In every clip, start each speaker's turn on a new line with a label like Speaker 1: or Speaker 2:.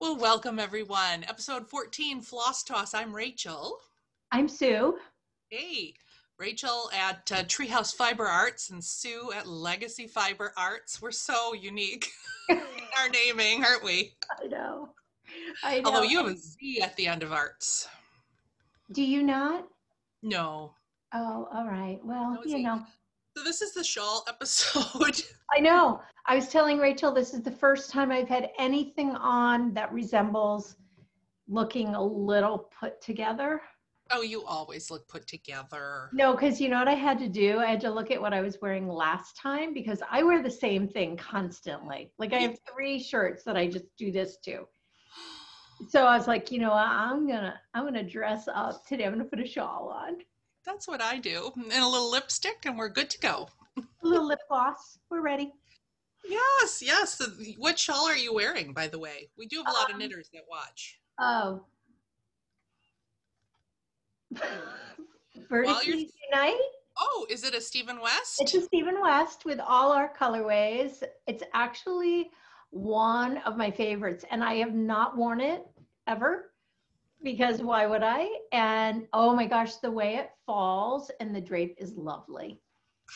Speaker 1: Well, welcome everyone. Episode 14, Floss Toss. I'm Rachel.
Speaker 2: I'm Sue.
Speaker 1: Hey, Rachel at Treehouse Fiber Arts and Sue at Legacy Fiber Arts. We're so unique in our naming, aren't we?
Speaker 2: I know.
Speaker 1: Although you have a Z at the end of arts.
Speaker 2: Do you not?
Speaker 1: No.
Speaker 2: Oh, all right. Well,
Speaker 1: No
Speaker 2: you
Speaker 1: Z.
Speaker 2: know.
Speaker 1: So this is the Shawl episode.
Speaker 2: I know. I was telling Rachel this is the first time I've had anything on that resembles looking a little put together.
Speaker 1: Oh, you always look put together.
Speaker 2: No, because you know what I had to do? I had to look at what I was wearing last time because I wear the same thing constantly. Like I have 3 shirts that I just do this to. So I was like, you know, I'm gonna dress up today. I'm gonna put a shawl on.
Speaker 1: That's what I do. And a little lipstick and we're good to go.
Speaker 2: A little lip gloss. We're ready.
Speaker 1: Yes, yes. What shawl are you wearing, by the way? We do have a lot of knitters that watch.
Speaker 2: Oh. Vertices Unite.
Speaker 1: Oh, is it a Stephen West?
Speaker 2: It's a Stephen West with all our colorways. It's actually one of my favorites, and I have not worn it ever because why would I? And oh my gosh, the way it falls and the drape is lovely.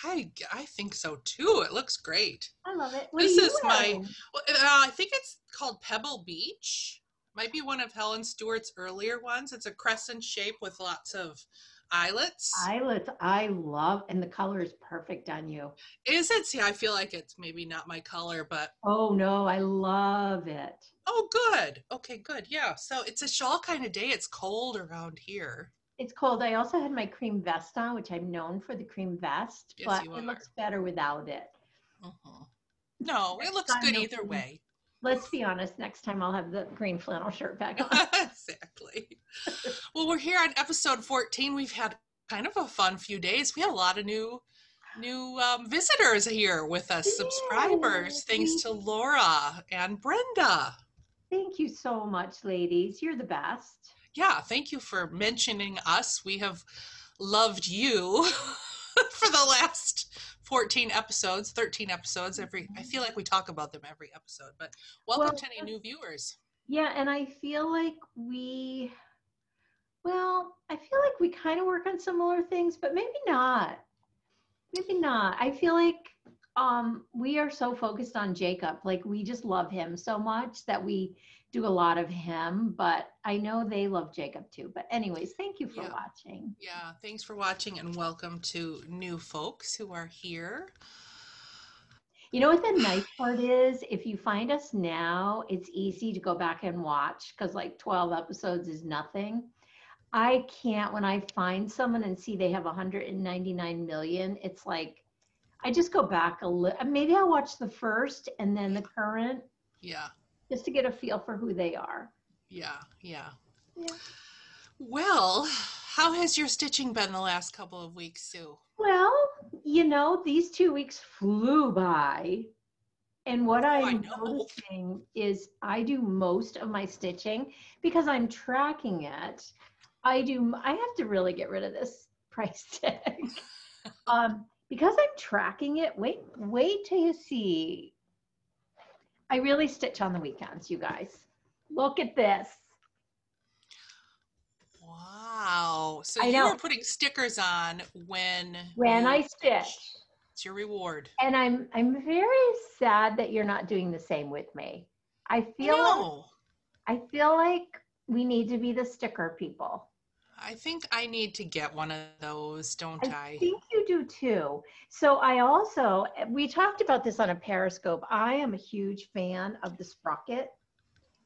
Speaker 1: I think so too. It looks great.
Speaker 2: I love it.
Speaker 1: This is my, I think it's called Pebble Beach. Might be one of Helen Stewart's earlier ones. It's a crescent shape with lots of eyelets.
Speaker 2: Eyelets, I love, and the color is perfect on you.
Speaker 1: Is it? See, I feel like it's maybe not my color, but.
Speaker 2: Oh no, I love it.
Speaker 1: Oh, good. Okay, good. Yeah. So it's a shawl kind of day. It's cold around here.
Speaker 2: It's cold. I also had my cream vest on, which I'm known for the cream vest,
Speaker 1: yes,
Speaker 2: but it looks better without it.
Speaker 1: Uh-huh. No, it looks good either way.
Speaker 2: Let's be honest, next time I'll have the green flannel shirt back on.
Speaker 1: Exactly. Well, we're here on episode 14. We've had kind of a fun few days. We had a lot of new visitors here with us, subscribers, thanks to Laura and Brenda.
Speaker 2: Thank you so much, ladies. You're the best.
Speaker 1: Yeah, thank you for mentioning us. We have loved you for the last 13 episodes. I feel like we talk about them every episode, but welcome to any new viewers.
Speaker 2: Yeah, and I feel like we kind of work on similar things, but maybe not. Maybe not. I feel like we are so focused on Jacob. Like we just love him so much that we do a lot of him, but I know they love Jacob too. But anyways, thank you for watching.
Speaker 1: Yeah, thanks for watching and welcome to new folks who are here.
Speaker 2: You know what the nice part is? If you find us now, it's easy to go back and watch because like 12 episodes is nothing. I can't, when I find someone and see they have 199 million, it's like, I just go back a little, maybe I'll watch the first and then the current.
Speaker 1: Yeah.
Speaker 2: Just to get a feel for who they are.
Speaker 1: Yeah. Well, how has your stitching been the last couple of weeks, Sue?
Speaker 2: Well, you know, these 2 weeks flew by. And what I'm noticing is I do most of my stitching because I'm tracking it. I have to really get rid of this price tag. Because I'm tracking it, wait till you see. I really stitch on the weekends, you guys. Look at this.
Speaker 1: Wow. So you were putting stickers on when
Speaker 2: I stitch.
Speaker 1: It's your reward.
Speaker 2: And I'm very sad that you're not doing the same with me. I feel like we need to be the sticker people.
Speaker 1: I think I need to get one of those, don't I?
Speaker 2: I think you do too. So we talked about this on a Periscope. I am a huge fan of the Sprocket.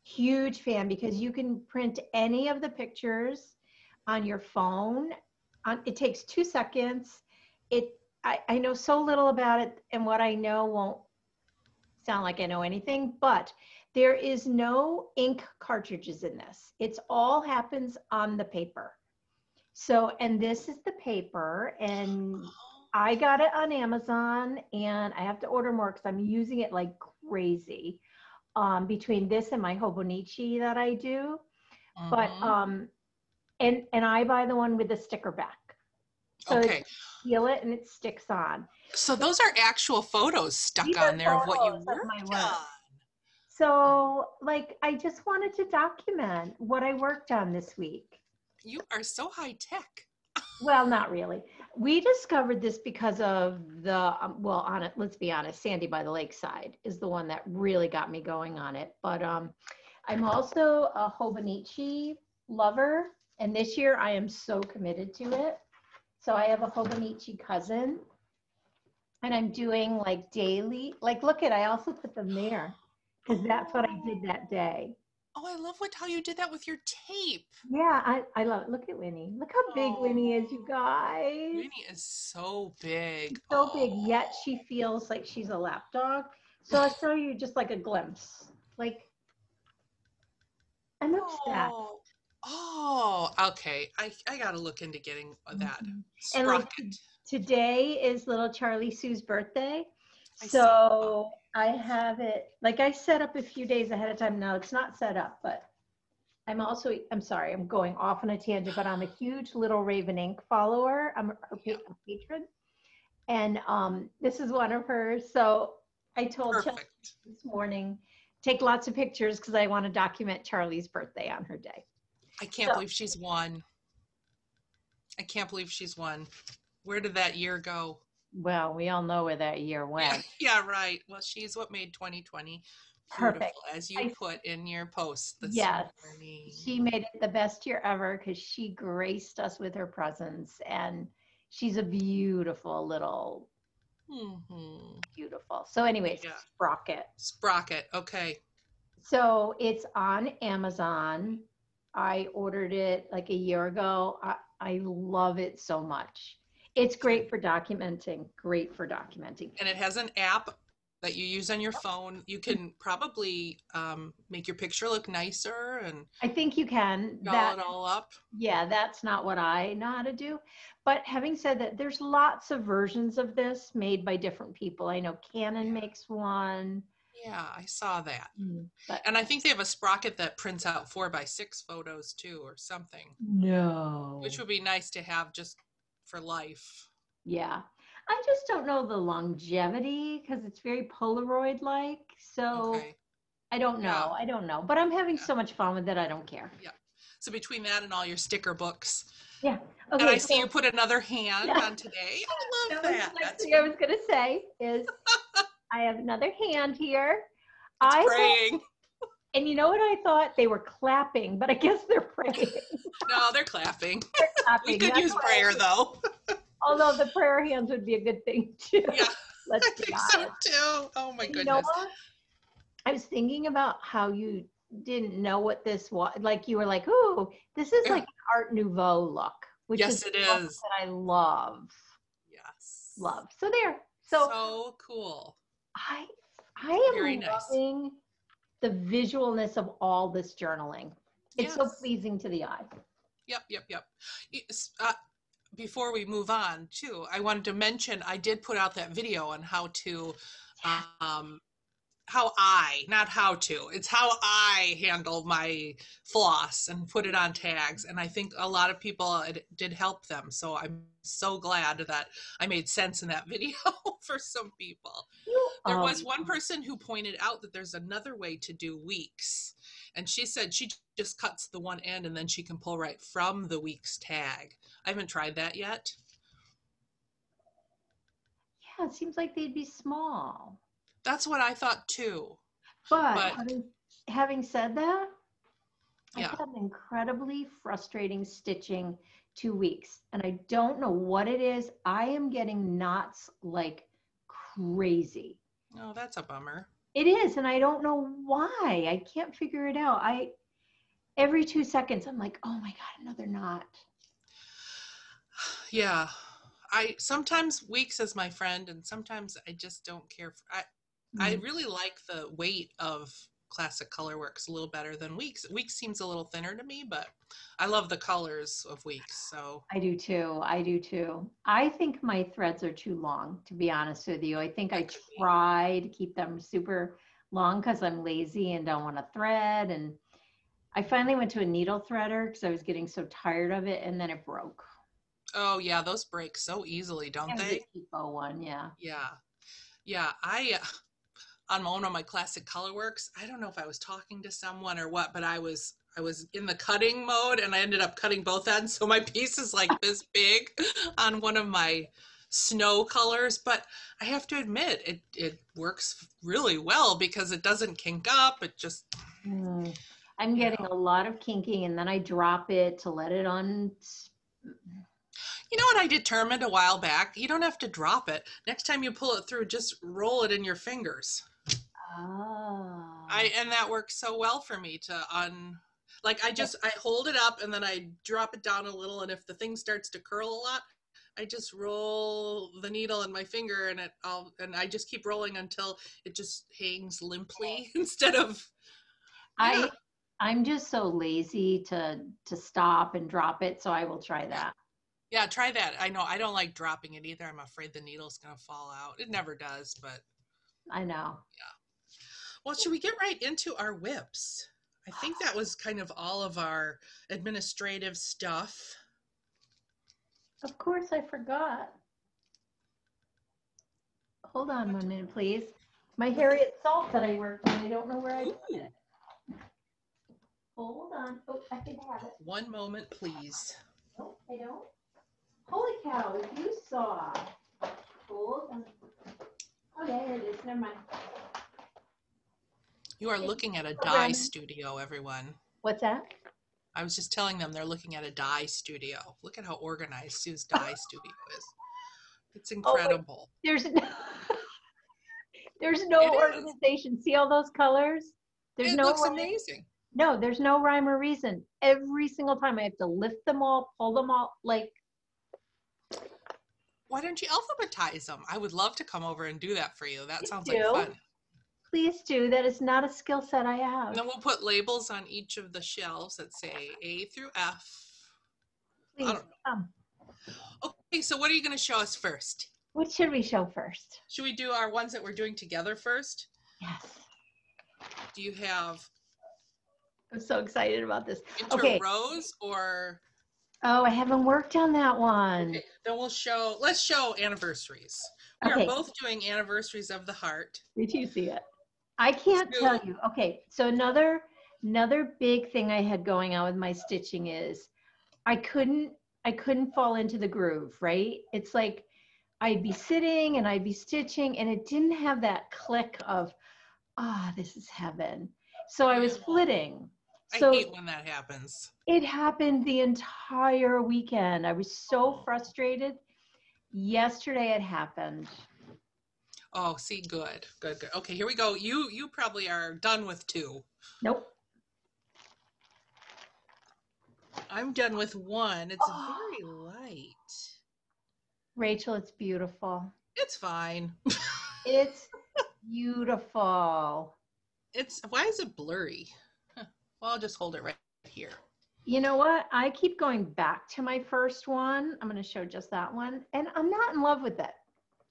Speaker 2: Huge fan because you can print any of the pictures on your phone. It takes 2 seconds. I know so little about it, and what I know won't sound like I know anything, but there is no ink cartridges in this. It's all happens on the paper. So, and this is the paper, and I got it on Amazon, and I have to order more because I'm using it like crazy between this and my Hobonichi that I do. But, and I buy the one with the sticker back. So you feel it and it sticks on.
Speaker 1: So those are actual photos stuck on there of what you worked on.
Speaker 2: So, like, I just wanted to document what I worked on this week.
Speaker 1: You are so high tech.
Speaker 2: Well, not really. We discovered this because of the, let's be honest, Sandy by the Lakeside is the one that really got me going on it. But I'm also a Hobonichi lover, and this year I am so committed to it. So I have a Hobonichi Cousin, and I'm doing like daily, like, look at, I also put them there because that's what I did that day.
Speaker 1: Oh, I love how you did that with your tape.
Speaker 2: Yeah, I love it. Look at Winnie. Look how big Winnie is, you guys.
Speaker 1: Winnie is so big.
Speaker 2: She's so big, yet she feels like she's a lap dog. So I'll show you just like a glimpse. Like, I'm upset.
Speaker 1: Oh, okay. I gotta look into getting that.
Speaker 2: And like today is little Charlie Sue's birthday. So I have it, like I set up a few days ahead of time. Now it's not set up, but I'm sorry, I'm going off on a tangent, but I'm a huge Little Raven Ink follower. I'm her patron. And this is one of hers. So I told Chelsea this morning, take lots of pictures because I want to document Charlie's birthday on her day.
Speaker 1: I can't believe she's won. I can't believe she's won. Where did that year go?
Speaker 2: Well, we all know where that year went.
Speaker 1: Yeah, right. Well, she's what made 2020
Speaker 2: perfect,
Speaker 1: as you put in your post this morning.
Speaker 2: She made it the best year ever because she graced us with her presence, and she's a beautiful little, beautiful. So anyways,
Speaker 1: Sprocket, okay.
Speaker 2: So it's on Amazon. I ordered it like a year ago. I love it so much. It's great for documenting, And
Speaker 1: it has an app that you use on your phone. You can probably make your picture look nicer. And
Speaker 2: I think you can.
Speaker 1: Doll it all up.
Speaker 2: Yeah, that's not what I know how to do. But having said that, there's lots of versions of this made by different people. I know Canon makes one.
Speaker 1: Yeah, I saw that. And I think they have a Sprocket that prints out 4x6 photos too, or something.
Speaker 2: No.
Speaker 1: Which would be nice to have just for life.
Speaker 2: Yeah. I just don't know the longevity because it's very Polaroid-like. So I don't know. I don't know. But I'm having so much fun with it, I don't care.
Speaker 1: Yeah. So between that and all your sticker books.
Speaker 2: Yeah.
Speaker 1: Okay, and I see you put another hand on today. I love that.
Speaker 2: That's what I was going to say is I have another hand here.
Speaker 1: It's praying.
Speaker 2: And you know what I thought? They were clapping, but I guess they're praying.
Speaker 1: No, they're clapping.
Speaker 2: They're clapping.
Speaker 1: We could use prayer, though.
Speaker 2: Although the prayer hands would be a good thing, too.
Speaker 1: Yeah, I think so, too. Oh, my goodness.
Speaker 2: You know what? I was thinking about how you didn't know what this was. Like, you were like, ooh, this is like an Art Nouveau look. Which
Speaker 1: yes, it is.
Speaker 2: That I love.
Speaker 1: Yes.
Speaker 2: Love. So there.
Speaker 1: So cool.
Speaker 2: I am loving the visualness of all this journaling. It's so pleasing to the eye.
Speaker 1: Yep. Before we move on, too, I wanted to mention I did put out that video on how to, it's how I handle my floss and put it on tags. And I think a lot of people, it did help them. So I'm so glad that I made sense in that video for some people. There was one person who pointed out that there's another way to do weeks. And she said she just cuts the one end and then she can pull right from the weeks tag. I haven't tried that yet.
Speaker 2: Yeah, it seems like they'd be small.
Speaker 1: That's what I thought too.
Speaker 2: But having said that, I had an incredibly frustrating stitching 2 weeks. And I don't know what it is. I am getting knots like crazy.
Speaker 1: Oh, that's a bummer.
Speaker 2: It is. And I don't know why. I can't figure it out. Every 2 seconds, I'm like, oh my God, another knot.
Speaker 1: Yeah. I sometimes Weeks is my friend, and sometimes I just don't care. I really like the weight of Classic Colorworks a little better than Weeks. Weeks seems a little thinner to me, but I love the colors of Weeks. So
Speaker 2: I do too. I think my threads are too long, to be honest with you. I think I try to keep them super long because I'm lazy and don't want to thread. And I finally went to a needle threader because I was getting so tired of it, and then it broke.
Speaker 1: Oh yeah, those break so easily, don't they?
Speaker 2: The cheapo one, yeah.
Speaker 1: Yeah. on one of my classic color works. I don't know if I was talking to someone or what, but I was in the cutting mode and I ended up cutting both ends. So my piece is like this big on one of my snow colors, but I have to admit it works really well because it doesn't kink up. It just,
Speaker 2: I'm getting a lot of kinking and then I drop it to let it on.
Speaker 1: You know what I determined a while back? You don't have to drop it. Next time you pull it through, just roll it in your fingers.
Speaker 2: Oh.
Speaker 1: And that works so well for me to like I hold it up and then I drop it down a little, and if the thing starts to curl a lot, I just roll the needle in my finger and I just keep rolling until it just hangs limply instead of
Speaker 2: I'm just so lazy to stop and drop it, so I will try that.
Speaker 1: Yeah, try that. I know I don't like dropping it either. I'm afraid the needle's gonna fall out. It never does, but
Speaker 2: I know.
Speaker 1: Yeah. Well, should we get right into our whips? I think that was kind of all of our administrative stuff.
Speaker 2: Of course, I forgot. Hold on 1 minute, please. My Harriet salt that I worked on, I don't know where I put it. Hold on. Oh, I can have it.
Speaker 1: 1 moment, please.
Speaker 2: Nope, I don't. Holy cow, if you saw. Hold on. Oh, there it is. Never mind.
Speaker 1: You are looking at a dye studio, everyone.
Speaker 2: What's that?
Speaker 1: I was just telling them they're looking at a dye studio. Look at how organized Sue's dye studio is. It's incredible.
Speaker 2: Oh, there's no organization. See all those colors?
Speaker 1: It looks amazing.
Speaker 2: No, there's no rhyme or reason. Every single time I have to lift them all, pull them all, like.
Speaker 1: Why don't you alphabetize them? I would love to come over and do that for you. That sounds like fun.
Speaker 2: Please do. That is not a skill set I have.
Speaker 1: And then we'll put labels on each of the shelves that say A through F.
Speaker 2: Please come.
Speaker 1: Okay, so what are you going to show us first?
Speaker 2: What should we show first?
Speaker 1: Should we do our ones that we're doing together first?
Speaker 2: Yes.
Speaker 1: Do you have?
Speaker 2: I'm so excited about this.
Speaker 1: Inter rows or?
Speaker 2: Oh, I haven't worked on that one.
Speaker 1: Okay, then let's show Anniversaries. We are both doing Anniversaries of the Heart.
Speaker 2: Did you see it? I can't tell you. Okay, so another big thing I had going on with my stitching is I couldn't fall into the groove, right? It's like I'd be sitting and I'd be stitching and it didn't have that click of, this is heaven. So I was flitting.
Speaker 1: I hate when that happens.
Speaker 2: It happened the entire weekend. I was so frustrated. Yesterday it happened.
Speaker 1: Oh, see, good. Okay, here we go. You probably are done with 2.
Speaker 2: Nope.
Speaker 1: I'm done with 1. It's very light.
Speaker 2: Rachel, it's beautiful.
Speaker 1: It's fine.
Speaker 2: It's beautiful.
Speaker 1: Why is it blurry? Well, I'll just hold it right here.
Speaker 2: You know what? I keep going back to my first one. I'm going to show just that one. And I'm not in love with it.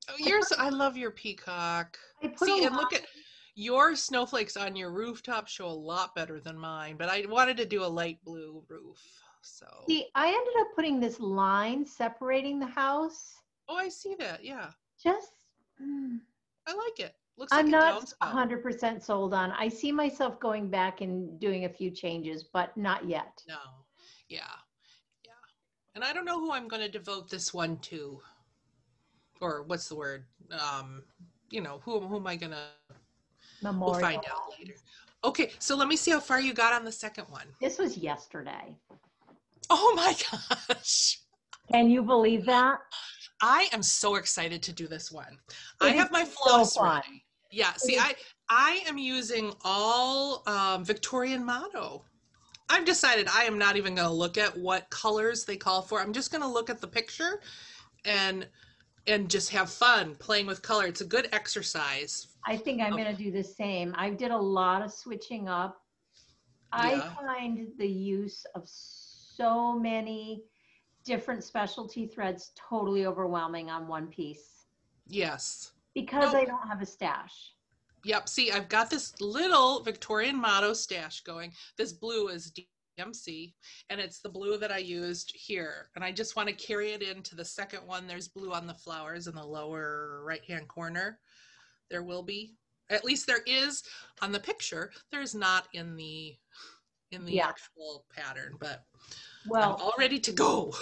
Speaker 1: Oh, I love your peacock. See, and look at your snowflakes on your rooftop show a lot better than mine, but I wanted to do a light blue roof. So
Speaker 2: see, I ended up putting this line separating the house.
Speaker 1: Oh, I see that. Yeah.
Speaker 2: I
Speaker 1: like it. Looks
Speaker 2: I'm
Speaker 1: like
Speaker 2: not 100% sold on. I see myself going back and doing a few changes, but not yet.
Speaker 1: No. Yeah. And I don't know who I'm going to devote this one to. Or what's the word? Who am I going to? We'll find out later. Okay, so let me see how far you got on the second one.
Speaker 2: This was yesterday.
Speaker 1: Oh my gosh.
Speaker 2: Can you believe that?
Speaker 1: I am so excited to do this one. I have my floss ready. Yeah, see, I am using all Victorian motto. I've decided I am not even going to look at what colors they call for. I'm just going to look at the picture and just have fun playing with color. It's a good exercise.
Speaker 2: I think I'm going to do the same. I did a lot of switching up. I find the use of so many different specialty threads totally overwhelming on one piece.
Speaker 1: Yes.
Speaker 2: Because I don't have a stash.
Speaker 1: Yep. See, I've got this little Victorian motto stash going. This blue is DMC, and it's the blue that I used here. And I just want to carry it into the second one. There's blue on the flowers in the lower right-hand corner. There will be. At least there is on the picture. There's not in the actual pattern, but I'm
Speaker 2: Well,
Speaker 1: all ready to go.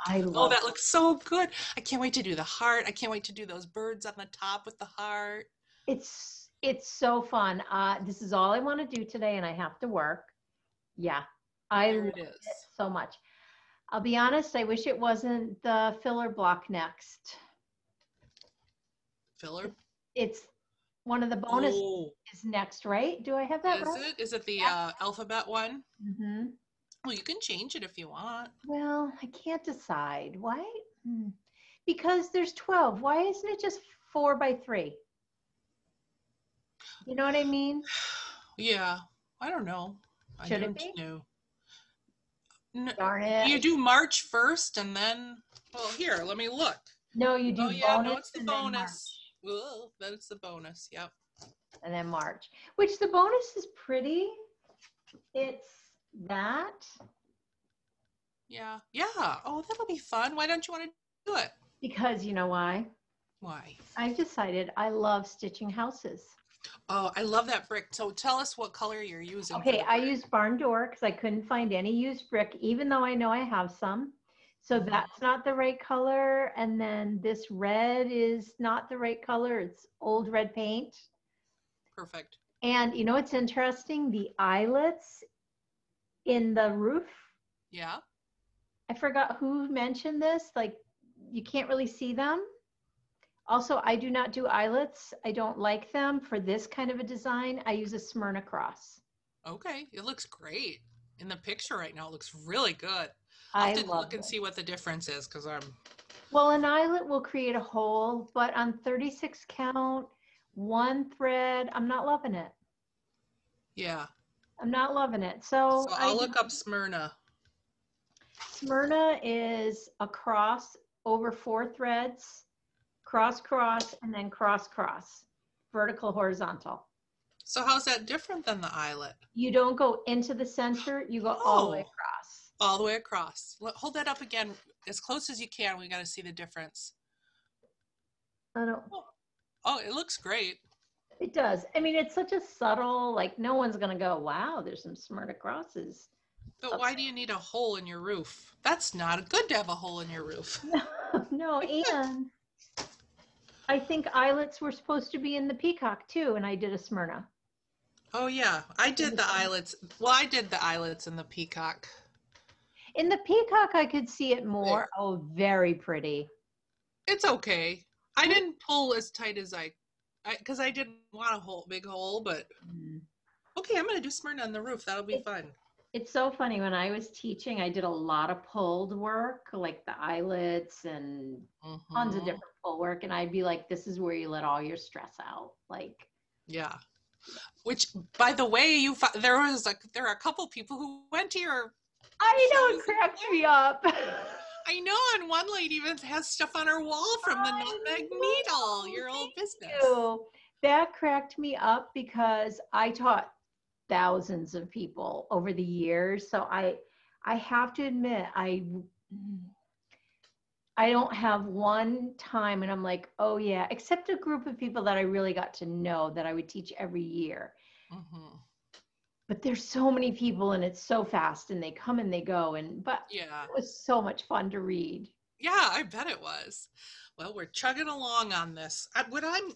Speaker 2: I
Speaker 1: Oh,
Speaker 2: love
Speaker 1: that looks so good. I can't wait to do the heart. I can't wait to do those birds on the top with the heart.
Speaker 2: it's so fun. This is all I want to do today, and I have to work. Yeah, I
Speaker 1: There
Speaker 2: love
Speaker 1: it is.
Speaker 2: it so much. I'll be honest, I wish it wasn't the filler block next.
Speaker 1: Filler?
Speaker 2: It's one of the bonus
Speaker 1: Oh,
Speaker 2: is next, right? Do I have that
Speaker 1: is
Speaker 2: right?
Speaker 1: it? Is it the
Speaker 2: Yeah.
Speaker 1: alphabet one?
Speaker 2: Hmm.
Speaker 1: Well, you can change it if you want.
Speaker 2: Well, I can't decide. Why? Hmm. Because there's 12. Why isn't it just 4 by 3? You know what I mean?
Speaker 1: Yeah, I don't know. I
Speaker 2: Should it
Speaker 1: don't
Speaker 2: be?
Speaker 1: know.
Speaker 2: Darn
Speaker 1: Do you
Speaker 2: it.
Speaker 1: do March first and then? Well, here, let me look.
Speaker 2: No, you
Speaker 1: Oh
Speaker 2: do
Speaker 1: yeah, no,
Speaker 2: bonus
Speaker 1: it's the
Speaker 2: and then
Speaker 1: bonus.
Speaker 2: March.
Speaker 1: Whoa, that's the bonus. Yep.
Speaker 2: And then March, which the bonus is pretty. It's that
Speaker 1: Yeah. Yeah. Oh, that'll be fun. Why don't you want to do it?
Speaker 2: because you know why?
Speaker 1: Why?
Speaker 2: I've decided I love stitching houses.
Speaker 1: Oh, I love that brick. So tell us what color you're using for
Speaker 2: Okay,
Speaker 1: the
Speaker 2: I
Speaker 1: brick.
Speaker 2: used barn door because I couldn't find any used brick, even though I know I have some. So
Speaker 1: Mhm.
Speaker 2: that's not the right color. And then this red is not the right color. It's old red paint.
Speaker 1: Perfect.
Speaker 2: And you know what's interesting? The eyelets in the roof.
Speaker 1: Yeah.
Speaker 2: I forgot who mentioned this. Like you can't really see them. Also, I do not do eyelets. I don't like them for this kind of a design. I use a Smyrna cross.
Speaker 1: Okay. It looks great. In the picture right now, it looks really good. I'll
Speaker 2: I
Speaker 1: have to
Speaker 2: love
Speaker 1: look and
Speaker 2: them.
Speaker 1: see what the difference is because I'm.
Speaker 2: Well, an eyelet will create a hole, but on 36 count, one thread, I'm not loving it.
Speaker 1: Yeah.
Speaker 2: I'm not loving it.
Speaker 1: So
Speaker 2: So
Speaker 1: I'll look up Smyrna.
Speaker 2: Smyrna is a cross over 4 threads, cross, cross, and then cross, cross, vertical, horizontal.
Speaker 1: So how's that different than the eyelet?
Speaker 2: You don't go into the center, you go all the way
Speaker 1: Oh,
Speaker 2: across.
Speaker 1: all the way across. Hold that up again as close as you can. We got to see the difference.
Speaker 2: I don't,
Speaker 1: Oh, it looks great.
Speaker 2: it does. I mean, it's such a subtle, like no one's going to go, wow, there's some Smyrna crosses.
Speaker 1: But why do you need a hole in your roof? That's not good to have a hole in your roof.
Speaker 2: No, no, and I think eyelets were supposed to be in the peacock too, and I did a Smyrna.
Speaker 1: Oh yeah, I did the eyelets. Well, I did the eyelets in the peacock.
Speaker 2: In the peacock, I could see it more.
Speaker 1: There.
Speaker 2: Oh, very pretty.
Speaker 1: It's okay. I didn't pull as tight as because I didn't want a big hole, but
Speaker 2: Mm.
Speaker 1: okay, I'm gonna do Smyrna on the roof. That'll be fun.
Speaker 2: It's so funny. When I was teaching, I did a lot of pulled work, like the eyelets and tons of
Speaker 1: Mm-hmm.
Speaker 2: different pull work. And I'd be like, this is where you let all your stress out. Like,
Speaker 1: Yeah. Which, by the way, there are a couple people who went to your
Speaker 2: I know it
Speaker 1: shows.
Speaker 2: cracks me up.
Speaker 1: I know, and one lady even has stuff on her wall from the Nutmeg Needle, your old business.
Speaker 2: You. That cracked me up because I taught thousands of people over the years. So I have to admit, I don't have one time and I'm like, oh yeah, except a group of people that I really got to know that I would teach every year.
Speaker 1: Mm-hmm.
Speaker 2: But there's so many people and it's so fast and they come and they go but
Speaker 1: Yeah.
Speaker 2: it was so much fun to read.
Speaker 1: Yeah, I bet it was. Well, we're chugging along on this.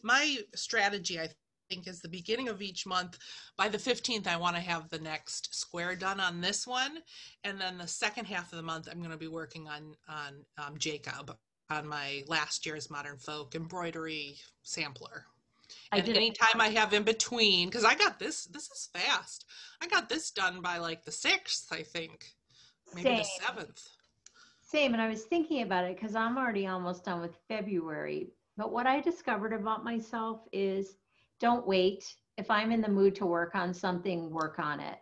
Speaker 1: My strategy, I think, is the beginning of each month. By the 15th, I want to have the next square done on this one, and then the second half of the month, I'm going to be working on Jacob on my last year's Modern Folk embroidery sampler. And anytime I have in between, because I got this is fast. I got this done by like the 6th, I think, maybe the 7th.
Speaker 2: Same. And I was thinking about it because I'm already almost done with February. But what I discovered about myself is don't wait. If I'm in the mood to work on something, work on it.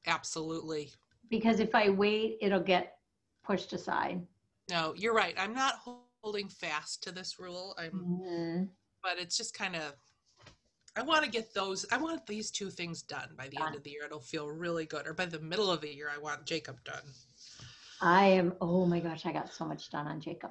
Speaker 1: Absolutely.
Speaker 2: Because if I wait, it'll get pushed aside.
Speaker 1: No, you're right. I'm not holding fast to this rule. But it's just kind of, I want these two things done by the end of the year. It'll feel really good. Or by the middle of the year, I want Jacob done.
Speaker 2: Oh my gosh, I got so much done on Jacob.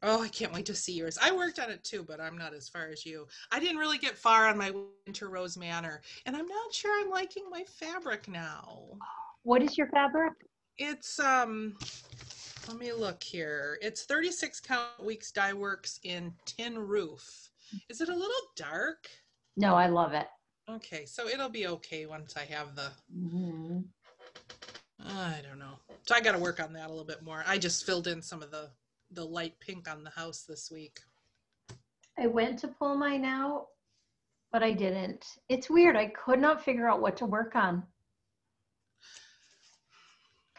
Speaker 1: Oh, I can't wait to see yours. I worked on it too, but I'm not as far as you. I didn't really get far on my Winter Rose Manor, and I'm not sure I'm liking my fabric now.
Speaker 2: What is your fabric?
Speaker 1: It's let me look here. It's 36 count weeks dye works in tin roof. Is it a little dark?
Speaker 2: No, I love it.
Speaker 1: Okay, so it'll be okay once I have the, I don't know. So I got to work on that a little bit more. I just filled in some of the light pink on the house this week.
Speaker 2: I went to pull mine out, but I didn't. It's weird. I could not figure out what to work on.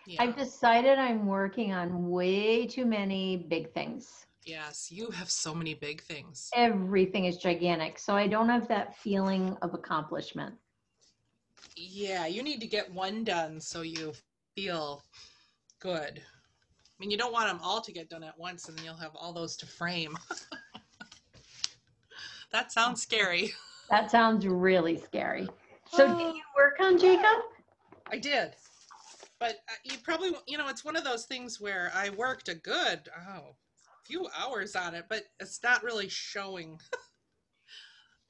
Speaker 1: Yeah.
Speaker 2: I've decided I'm working on way too many big things.
Speaker 1: Yes, you have so many big things.
Speaker 2: Everything is gigantic, so I don't have that feeling of accomplishment.
Speaker 1: Yeah, you need to get one done so you feel good. I mean, you don't want them all to get done at once and you'll have all those to frame. That sounds scary.
Speaker 2: That sounds really scary. So did you work on Jacob?
Speaker 1: I did. But you probably, it's one of those things where I worked a good, few hours on it, but it's not really showing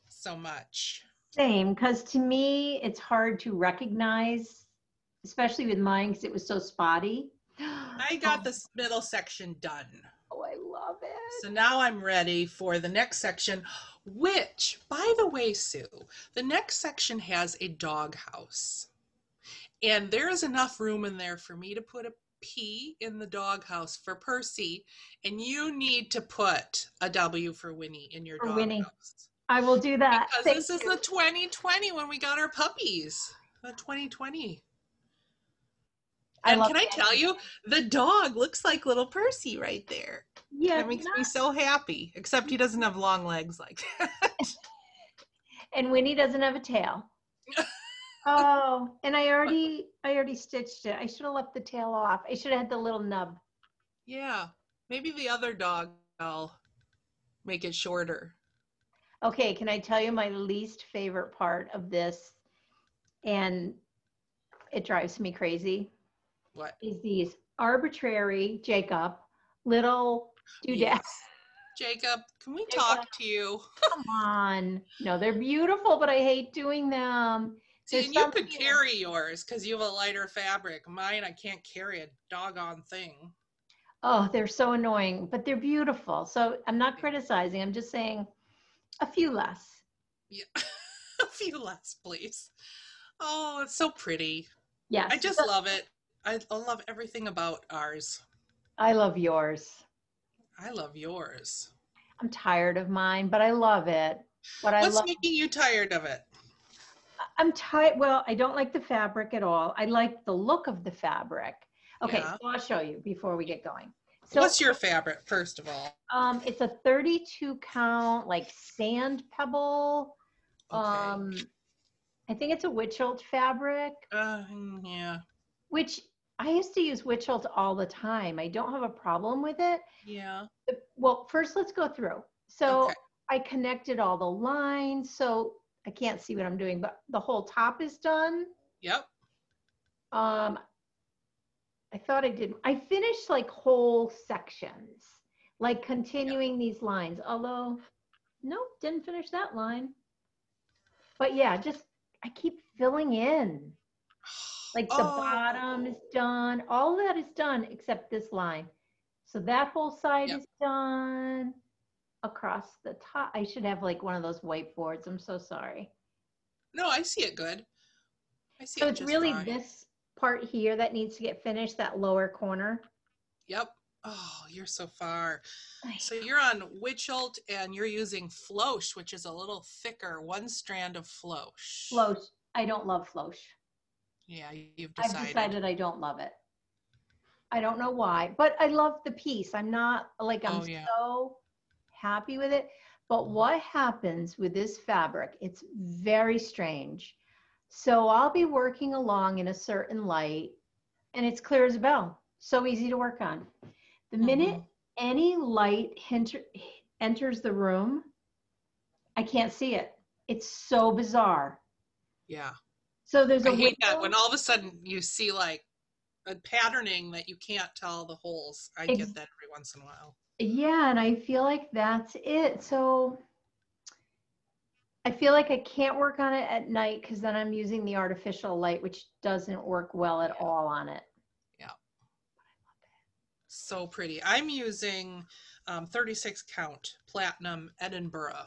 Speaker 1: so much.
Speaker 2: Same, because to me, it's hard to recognize, especially with mine, because it was so spotty.
Speaker 1: I got this middle section done.
Speaker 2: Oh, I love it.
Speaker 1: So now I'm ready for the next section, which, by the way, Sue, the next section has a doghouse. And there is enough room in there for me to put a P in the doghouse for Percy, and you need to put a W for Winnie in your doghouse.
Speaker 2: I will do that.
Speaker 1: Because this is the 2020 when we got our puppies. The 2020. And can I tell you, the dog looks like little Percy right there. Yeah. That makes me so happy, except he doesn't have long legs like that.
Speaker 2: And Winnie doesn't have a tail. Oh, and I already stitched it. I should have left the tail off. I should have had the little nub.
Speaker 1: Yeah, maybe the other dog, I'll make it shorter.
Speaker 2: Okay, can I tell you my least favorite part of this? And it drives me crazy.
Speaker 1: What?
Speaker 2: Is these arbitrary, Jacob, little doodads.
Speaker 1: Yes. Jacob, can we talk to you?
Speaker 2: Come on. No, they're beautiful, but I hate doing them.
Speaker 1: See, and you could carry yours because you have a lighter fabric. Mine, I can't carry a doggone thing.
Speaker 2: Oh, they're so annoying, but they're beautiful. So I'm not criticizing. I'm just saying a few less.
Speaker 1: Yeah, a few less, please. Oh, it's so pretty.
Speaker 2: Yes.
Speaker 1: I just love it. I love everything about ours.
Speaker 2: I love yours.
Speaker 1: I love yours.
Speaker 2: I'm tired of mine, but I love it.
Speaker 1: What's making you tired of it?
Speaker 2: I'm tired. Well, I don't like the fabric at all. I like the look of the fabric. Okay,
Speaker 1: yeah.
Speaker 2: So I'll show you before we get going. So,
Speaker 1: what's your fabric, first of all?
Speaker 2: It's a 32 count, like sand pebble.
Speaker 1: Okay.
Speaker 2: I think it's a witch hilt fabric.
Speaker 1: Yeah.
Speaker 2: Which I used to use witch hilt all the time. I don't have a problem with it.
Speaker 1: Yeah.
Speaker 2: Well, first let's go through. So I connected all the lines. So I can't see what I'm doing, but the whole top is done.
Speaker 1: Yep.
Speaker 2: I thought I did. I finished like whole sections, like continuing these lines. Although, nope, didn't finish that line. But yeah, just I keep filling in. Like the bottom is done. All that is done except this line. So that whole side is done. Across the top. I should have like one of those whiteboards. I'm so sorry.
Speaker 1: No, I see it good. I see
Speaker 2: so
Speaker 1: it
Speaker 2: it's
Speaker 1: just
Speaker 2: really
Speaker 1: fine.
Speaker 2: This part here that needs to get finished, that lower corner.
Speaker 1: Yep. Oh, you're so far. So you're on witch hilt and you're using floche, which is a little thicker, one strand of floche.
Speaker 2: Floche. I don't love floche.
Speaker 1: Yeah, you've decided.
Speaker 2: I've decided I don't love it. I don't know why, but I love the piece. I'm not like, I'm so happy with it. But what happens with this fabric, it's very strange. So I'll be working along in a certain light and it's clear as a bell. So easy to work on. The minute any light enters the room, I can't see it. It's so bizarre.
Speaker 1: Yeah.
Speaker 2: So there's
Speaker 1: I hate that when all of a sudden you see like a patterning that you can't tell the holes. I get that every once in a while.
Speaker 2: Yeah, and I feel like that's it. So I feel like I can't work on it at night because then I'm using the artificial light, which doesn't work well at
Speaker 1: Yeah.
Speaker 2: all on it.
Speaker 1: Yeah. So pretty. I'm using 36 count platinum Edinburgh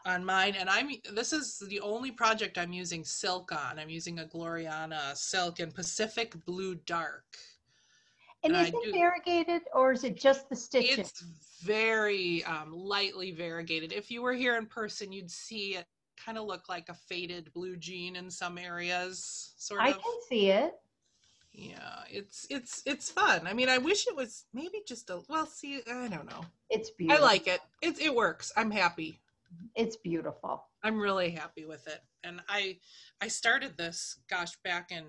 Speaker 1: on mine, and this is the only project I'm using silk on. I'm using a Gloriana silk in Pacific Blue Dark.
Speaker 2: And
Speaker 1: And
Speaker 2: is
Speaker 1: I
Speaker 2: it
Speaker 1: do
Speaker 2: variegated or is it just the stitching?
Speaker 1: it's very lightly variegated. If you were here in person, you'd see it kind of look like a faded blue jean in some areas, sort
Speaker 2: I
Speaker 1: of.
Speaker 2: can see it.
Speaker 1: Yeah, it's fun. I mean, I wish it was maybe just a well, see, I don't know.
Speaker 2: It's
Speaker 1: I
Speaker 2: beautiful.
Speaker 1: like it. It works. I'm happy.
Speaker 2: It's beautiful.
Speaker 1: I'm really happy with it. And I started this gosh back in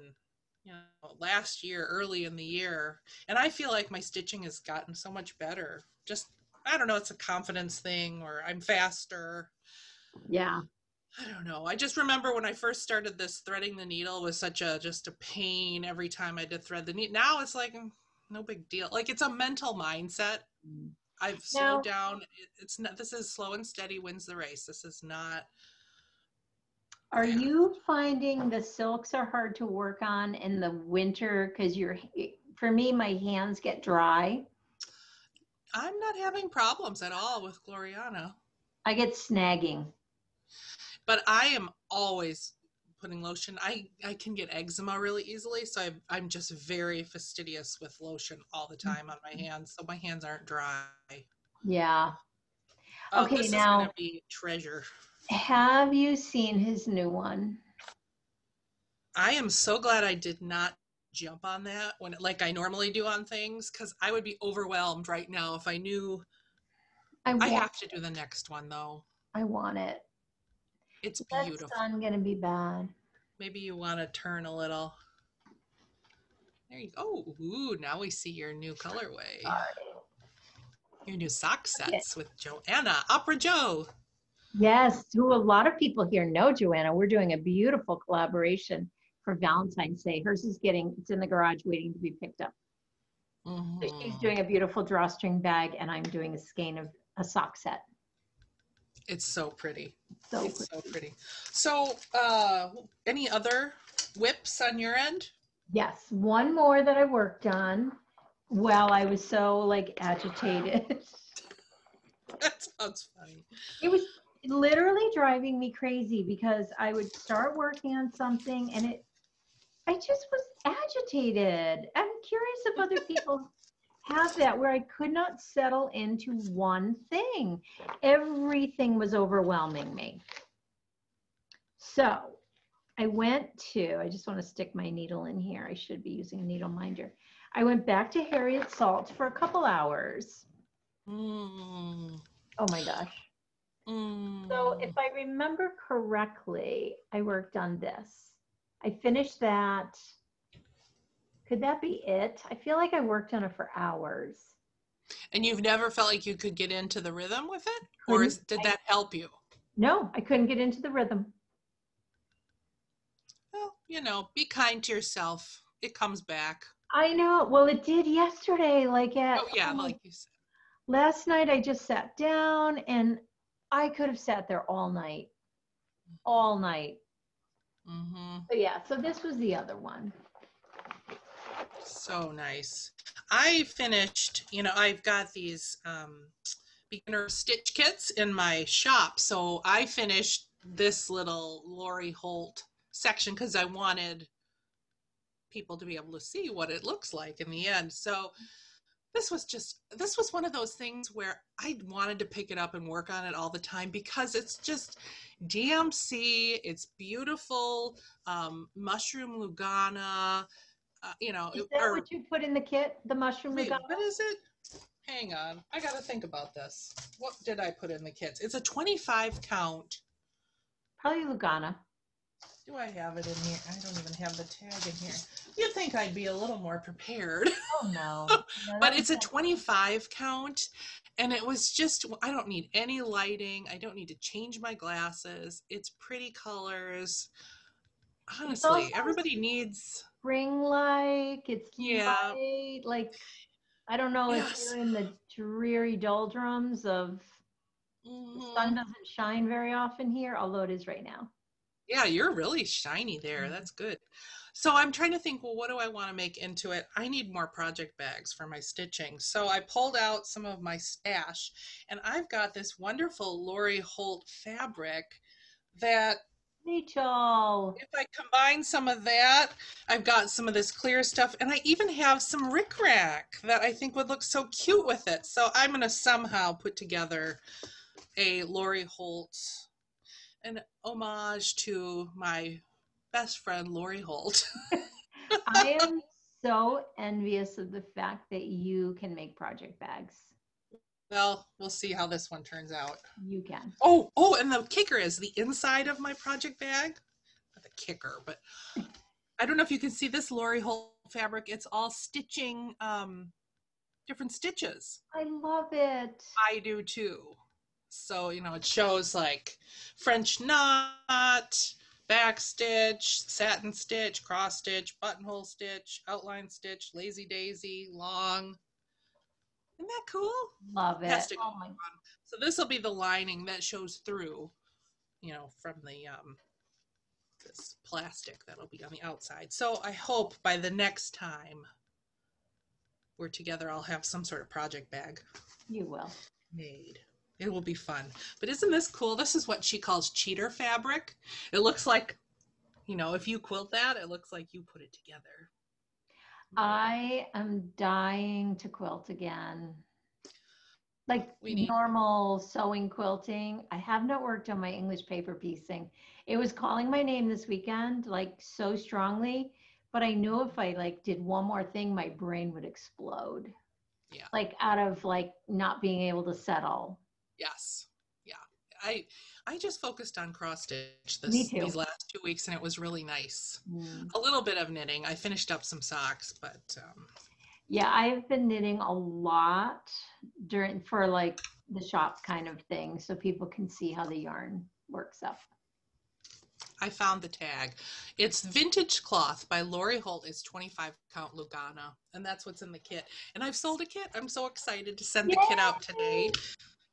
Speaker 1: last year, early in the year, and I feel like my stitching has gotten so much better. Just I don't know, it's a confidence thing or I'm faster.
Speaker 2: Yeah.
Speaker 1: I don't know. I just remember when I first started this, threading the needle was such a just a pain every time I did thread the needle. Now it's like no big deal. Like it's a mental mindset. I've slowed
Speaker 2: Now,
Speaker 1: down. It's not. This is slow and steady wins the race. This is not
Speaker 2: are
Speaker 1: fast.
Speaker 2: you finding the silks are hard to work on in the winter because for me, my hands get dry.
Speaker 1: I'm not having problems at all with Gloriana,
Speaker 2: I get snagging.
Speaker 1: but I am always putting lotion. I can get eczema really easily, so I'm just very fastidious with lotion all the time on my hands, so my hands aren't dry.
Speaker 2: Yeah.
Speaker 1: Oh,
Speaker 2: Okay,
Speaker 1: this is gonna
Speaker 2: now,
Speaker 1: be treasure.
Speaker 2: have you seen his new one?
Speaker 1: I am so glad I did not jump on that when like I normally do on things because I would be overwhelmed right now if I knew I have to do the next one though.
Speaker 2: I want it.
Speaker 1: It's
Speaker 2: That
Speaker 1: beautiful.
Speaker 2: sun gonna be bad.
Speaker 1: Maybe you want to turn a little. There you go. Ooh, now we see your new colorway. Your new sock sets with Joanna, Opera Joe.
Speaker 2: Yes, who a lot of people here know Joanna. We're doing a beautiful collaboration for Valentine's Day. Hers is it's in the garage waiting to be picked up. So she's
Speaker 1: Mm-hmm.
Speaker 2: doing a beautiful drawstring bag and I'm doing a skein of a sock set.
Speaker 1: It's so pretty.
Speaker 2: So
Speaker 1: it's
Speaker 2: pretty.
Speaker 1: so pretty. So, any other whips on your end?
Speaker 2: Yes, one more that I worked on while I was so like agitated.
Speaker 1: That sounds funny.
Speaker 2: It was literally driving me crazy because I would start working on something and I just was agitated. I'm curious if other people have that where I could not settle into one thing. Everything was overwhelming me. So I just want to stick my needle in here. I should be using a needle minder. I went back to Harriet Salt for a couple hours.
Speaker 1: Mm.
Speaker 2: Oh my gosh.
Speaker 1: Mm.
Speaker 2: So if I remember correctly, I worked on this. I finished that. Could that be it? I feel like I worked on it for hours.
Speaker 1: And you've never felt like you could get into the rhythm with it? Or did that help you?
Speaker 2: No, I couldn't get into the rhythm.
Speaker 1: Well, be kind to yourself. It comes back.
Speaker 2: I know. Well, it did yesterday. Like
Speaker 1: you said.
Speaker 2: Last night I just sat down and I could have sat there all night. All night.
Speaker 1: Mm-hmm.
Speaker 2: But yeah, so this was the other one.
Speaker 1: So nice. I finished, I've got these beginner stitch kits in my shop. So I finished this little Lori Holt section because I wanted people to be able to see what it looks like in the end. So this was one of those things where I wanted to pick it up and work on it all the time because it's just DMC, it's beautiful, mushroom Lugana,
Speaker 2: Is that what you put in the kit? The mushroom
Speaker 1: wait,
Speaker 2: Lugana?
Speaker 1: what is it? Hang on. I got to think about this. What did I put in the kits? It's a 25 count.
Speaker 2: Probably Lugana.
Speaker 1: Do I have it in here? I don't even have the tag in here. You'd think I'd be a little more prepared.
Speaker 2: Oh, no.
Speaker 1: But it's a 25 count. And it was just, I don't need any lighting. I don't need to change my glasses. It's pretty colors. Honestly, everybody needs
Speaker 2: spring-like. It's
Speaker 1: yeah.
Speaker 2: light, like I don't know if
Speaker 1: Yes.
Speaker 2: you're in the dreary doldrums of the sun doesn't shine very often here, although it is right now.
Speaker 1: Yeah, you're really shiny there. That's good. So I'm trying to think, well, what do I want to make into it? I need more project bags for my stitching. So I pulled out some of my stash, and I've got this wonderful Lori Holt fabric that
Speaker 2: Rachel.
Speaker 1: if I combine some of that, I've got some of this clear stuff, and I even have some rickrack that I think would look so cute with it. So I'm going to somehow put together a Lori Holt, an homage to my best friend Lori Holt.
Speaker 2: I am so envious of the fact that you can make project bags.
Speaker 1: Well, we'll see how this one turns out.
Speaker 2: You can.
Speaker 1: Oh, and the kicker is the inside of my project bag. Not the kicker, but I don't know if you can see this Lori Holt fabric. It's all stitching, different stitches.
Speaker 2: I love it.
Speaker 1: I do too. So, it shows like French knot, back stitch, satin stitch, cross stitch, buttonhole stitch, outline stitch, lazy daisy, long. Isn't that cool?
Speaker 2: Love it.
Speaker 1: Oh my God. So this will be the lining that shows through, from the this plastic that'll be on the outside. So I hope by the next time we're together, I'll have some sort of project bag.
Speaker 2: You will.
Speaker 1: Made. It will be fun. But isn't this cool? This is what she calls cheater fabric. It looks like, if you quilt that, it looks like you put it together.
Speaker 2: I am dying to quilt again. Like normal sewing quilting. I have not worked on my English paper piecing. It was calling my name this weekend, like so strongly, but I knew if I did one more thing, my brain would explode.
Speaker 1: Yeah.
Speaker 2: Like out of not being able to settle.
Speaker 1: Yes. Yeah. I just focused on cross stitch
Speaker 2: these
Speaker 1: last 2 weeks, and it was really nice. A little bit of knitting. I finished up some socks, but
Speaker 2: yeah, I've been knitting a lot for the shop kind of thing, so people can see how the yarn works up.
Speaker 1: I found the tag. It's Vintage Cloth by Lori Holt. It's 25 count Lugana, and that's what's in the kit. And I've sold a kit. I'm so excited to send the kit out today.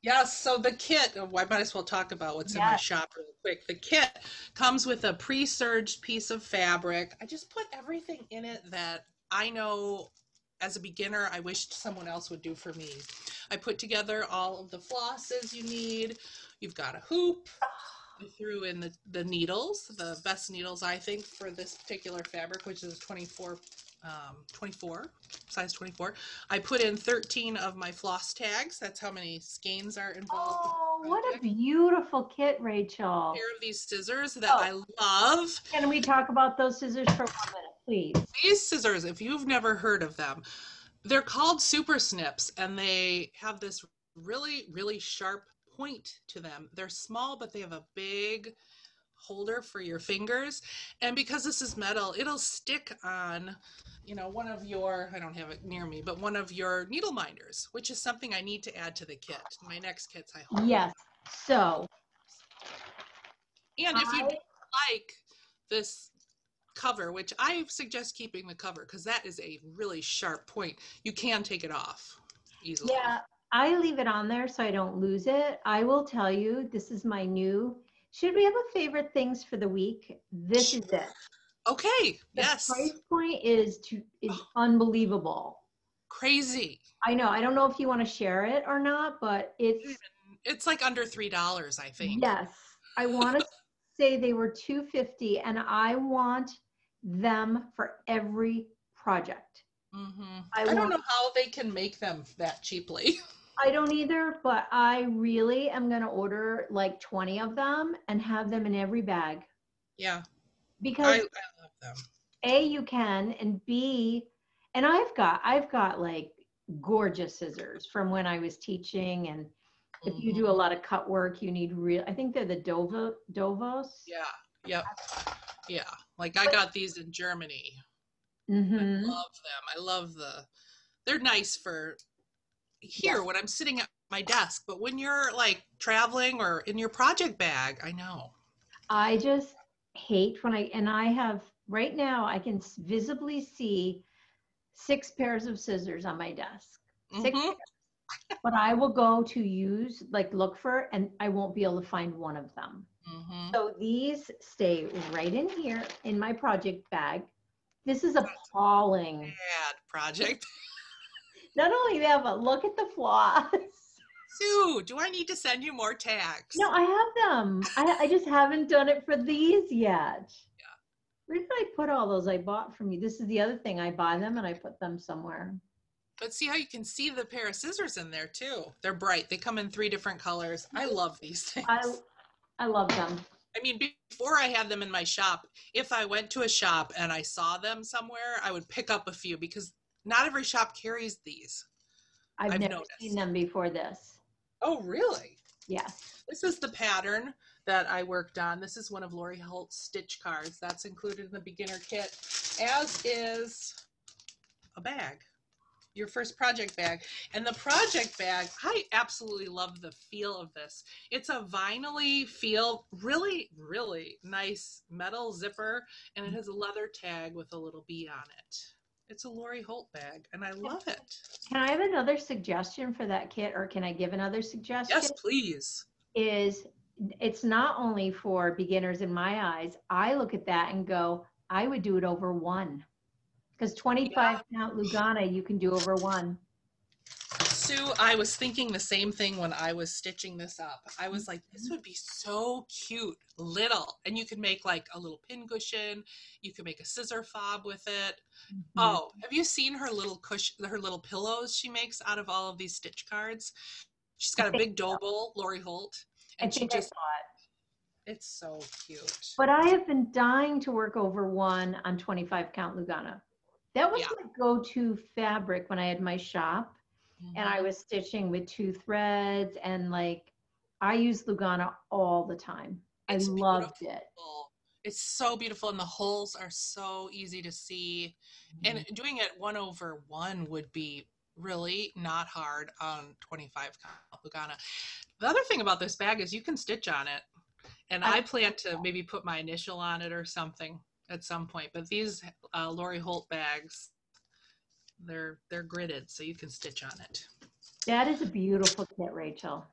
Speaker 1: Yes, so the kit, I might as well talk about what's in my shop real quick. The kit comes with a pre-serged piece of fabric. I just put everything in it that I know as a beginner I wished someone else would do for me. I put together all of the flosses you need. You've got a hoop. I threw in the needles, the best needles I think for this particular fabric, which is 24, size 24. I put in 13 of my floss tags. That's how many skeins are involved.
Speaker 2: Oh, what a beautiful kit, Rachel.
Speaker 1: A pair of these scissors that I love.
Speaker 2: Can we talk about those scissors for 1 minute, please?
Speaker 1: These scissors, if you've never heard of them, they're called Supersnips, and they have this really, really sharp point to them. They're small, but they have a big holder for your fingers. And because this is metal, it'll stick on, one of your, I don't have it near me, but one of your needle minders, which is something I need to add to the kit. My next kits, I hope.
Speaker 2: Yes. So.
Speaker 1: And if you like this cover, which I suggest keeping the cover because that is a really sharp point, you can take it off easily. Yeah.
Speaker 2: I leave it on there so I don't lose it. I will tell you, this is my new, should we have a favorite things for the week? This is it.
Speaker 1: Okay, yes.
Speaker 2: The price point is unbelievable.
Speaker 1: Crazy.
Speaker 2: I know. I don't know if you want to share it or not, but
Speaker 1: it's like under $3, I think.
Speaker 2: Yes. I want to say they were $2.50, and I want them for every project.
Speaker 1: Mm-hmm. I don't know how they can make them that cheaply.
Speaker 2: I don't either, but I really am going to order 20 of them and have them in every bag.
Speaker 1: Yeah.
Speaker 2: Because
Speaker 1: I love them.
Speaker 2: A, you can, and B, and I've got gorgeous scissors from when I was teaching, and if you do a lot of cut work, you need I think they're the Dovos.
Speaker 1: Yeah. Yep. Yeah. I got these in Germany. Mm-hmm. I love them. I love they're nice for here when I'm sitting at my desk, but when you're traveling or in your project bag, I know.
Speaker 2: I just hate I have right now, I can visibly see 6 pairs of scissors on my desk. 6
Speaker 1: Mm-hmm.
Speaker 2: pairs. But I will go to use, like look for, and I won't be able to find one of them.
Speaker 1: Mm-hmm.
Speaker 2: So these stay right in here in my project bag. This is appalling.
Speaker 1: Bad project.
Speaker 2: Not only that, but look at the flaws.
Speaker 1: Sue, do I need to send you more tags?
Speaker 2: No, I have them. I just haven't done it for these yet.
Speaker 1: Yeah.
Speaker 2: Where did I put all those I bought from you? This is the other thing. I buy them and I put them somewhere.
Speaker 1: But see how you can see the pair of scissors in there too. They're bright. They come in 3 different colors. I love these things.
Speaker 2: I love them.
Speaker 1: I mean, before I had them in my shop, if I went to a shop and I saw them somewhere, I would pick up a few because not every shop carries these.
Speaker 2: I've never
Speaker 1: noticed.
Speaker 2: seen them before this.
Speaker 1: Oh, really?
Speaker 2: Yes.
Speaker 1: This is the pattern that I worked on. This is one of Lori Holt's stitch cards. That's included in the beginner kit, as is a bag. Your first project bag. And the project bag, I absolutely love the feel of this. It's a vinyl-y feel, really, really nice metal zipper, and it has a leather tag with a little bee on it. It's a Lori Holt bag, and I love it.
Speaker 2: Can I have another suggestion for that kit, or can I give another suggestion?
Speaker 1: Yes, please.
Speaker 2: It's not only for beginners in my eyes. I look at that and go, I would do it over one. Because 25 count Lugana, you can do over one.
Speaker 1: Sue, I was thinking the same thing when I was stitching this up. I was like, this would be so cute, little. And you could make like a little pin cushion. You could make a scissor fob with it. Mm-hmm. Oh, have you seen her little her little pillows she makes out of all of these stitch cards? She's got a big dough bowl, Lori Holt. And she just, it's so cute.
Speaker 2: But I have been dying to work over one on 25 count Lugana. That was my go-to fabric when I had my shop. Mm-hmm. And I was stitching with 2 threads, and like I use Lugana all the time. I loved it.
Speaker 1: It's so beautiful, and the holes are so easy to see. Mm-hmm. And doing it 1 over 1 would be really not hard on 25 count Lugana. The other thing about this bag is you can stitch on it, and I plan to maybe put my initial on it or something at some point. But these Lori Holt bags, they're gridded, so you can stitch on it.
Speaker 2: That is a beautiful kit, Rachel.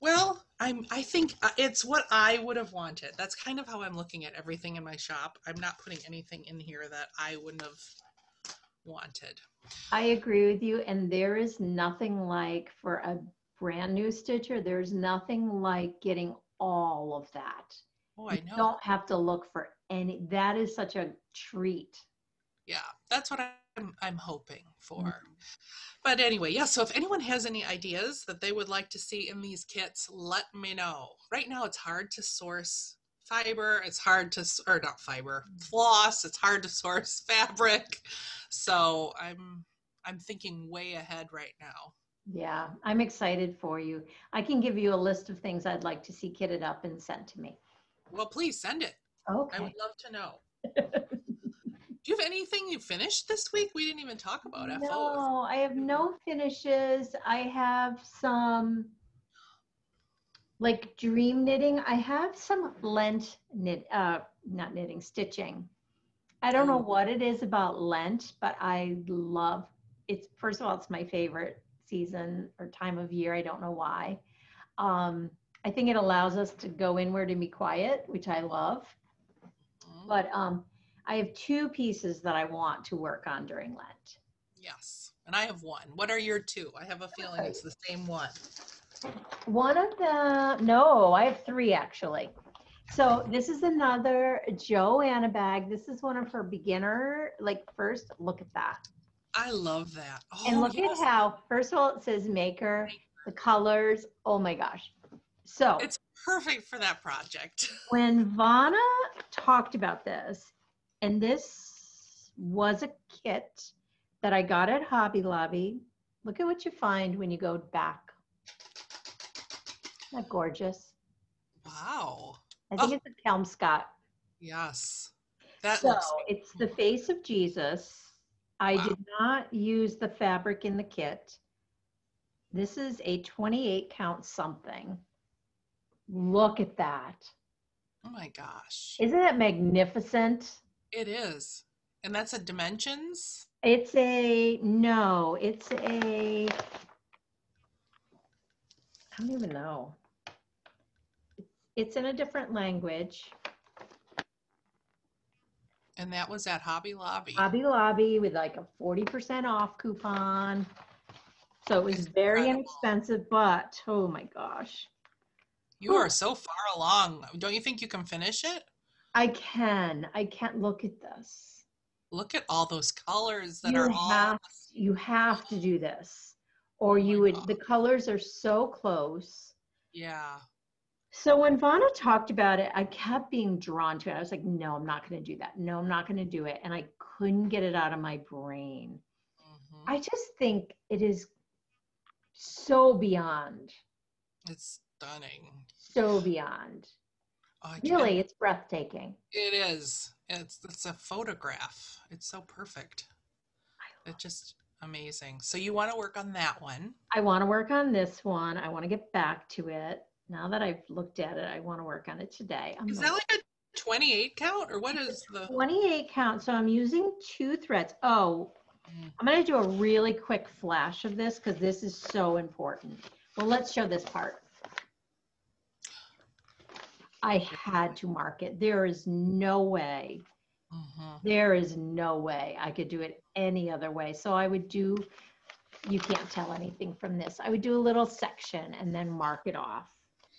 Speaker 1: Well, I think it's what I would have wanted. That's kind of how I'm looking at everything in my shop. I'm not putting anything in here that I wouldn't have wanted.
Speaker 2: I agree with you, and there is nothing like, for a brand new stitcher, there's nothing like getting all of that.
Speaker 1: Oh, I know.
Speaker 2: You don't have to look for any. That is such a treat.
Speaker 1: Yeah, that's what I'm hoping for. Mm-hmm. But anyway, yeah, so if anyone has any ideas that they would like to see in these kits, let me know. Right now it's hard to source fiber. It's hard to, or not fiber, floss. It's hard to source fabric. So I'm thinking way ahead right now.
Speaker 2: Yeah, I'm excited for you. I can give you a list of things I'd like to see kitted up and sent to me.
Speaker 1: Well, please send it.
Speaker 2: Okay.
Speaker 1: I would love to know. Do you have anything you finished this week? We didn't even talk about FOs.
Speaker 2: No, I have no finishes. I have some like dream knitting. I have some Lent stitching. I don't know what it is about Lent, but I love it. First of all, it's my favorite season or time of year. I don't know why. I think it allows us to go inward and be quiet, which I love. But I have 2 pieces that I want to work on during Lent.
Speaker 1: Yes, and I have 1. What are your 2? I have a feeling it's the same one.
Speaker 2: One of them, no, I have 3 actually. So this is another Joanna bag. This is one of her beginner, like first, look at that.
Speaker 1: I love that. Oh,
Speaker 2: and look at how, first of all, it says maker, the colors, oh my gosh. So
Speaker 1: it's perfect for that project.
Speaker 2: When Vanna talked about this, and this was a kit that I got at Hobby Lobby. Look at what you find when you go back. Isn't that gorgeous?
Speaker 1: Wow.
Speaker 2: I think it's a Kelmscott.
Speaker 1: Yes. That
Speaker 2: so
Speaker 1: looks
Speaker 2: it's the face of Jesus. I did not use the fabric in the kit. This is a 28 count something. Look at that.
Speaker 1: Oh my gosh.
Speaker 2: Isn't that magnificent?
Speaker 1: It is. And that's a dimensions?
Speaker 2: No, I don't even know. It's in a different language.
Speaker 1: And that was at Hobby Lobby.
Speaker 2: Hobby Lobby with like a 40% off coupon. So it was
Speaker 1: It's
Speaker 2: very
Speaker 1: incredible.
Speaker 2: inexpensive, but oh my gosh.
Speaker 1: You are so far along. Don't you think you can finish it?
Speaker 2: I can't look at this.
Speaker 1: Look at all those colors that are all.
Speaker 2: You have to do this, or
Speaker 1: Oh
Speaker 2: you
Speaker 1: my
Speaker 2: would,
Speaker 1: God.
Speaker 2: the colors are so close.
Speaker 1: Yeah.
Speaker 2: So when Vonna talked about it, I kept being drawn to it. I was like, no, I'm not going to do that. No, I'm not going to do it. And I couldn't get it out of my brain.
Speaker 1: Hmm.
Speaker 2: I just think it is so beyond,
Speaker 1: It's stunning.
Speaker 2: so beyond.
Speaker 1: Oh,
Speaker 2: Really, it's breathtaking.
Speaker 1: it is. It's a photograph. It's so perfect. It's just amazing. So you want to work on that one.
Speaker 2: I want to work on this one. I want to get back to it. Now that I've looked at it, I want to work on it today.
Speaker 1: Is that like a 28 count or what is the
Speaker 2: 28 count? So I'm using 2 threads. Oh, I'm going to do a really quick flash of this because this is so important. Well, let's show this part. I had to mark it. There is no way. There is no way I could do it any other way. So I would do, you can't tell anything from this. I would do a little section and then mark it off.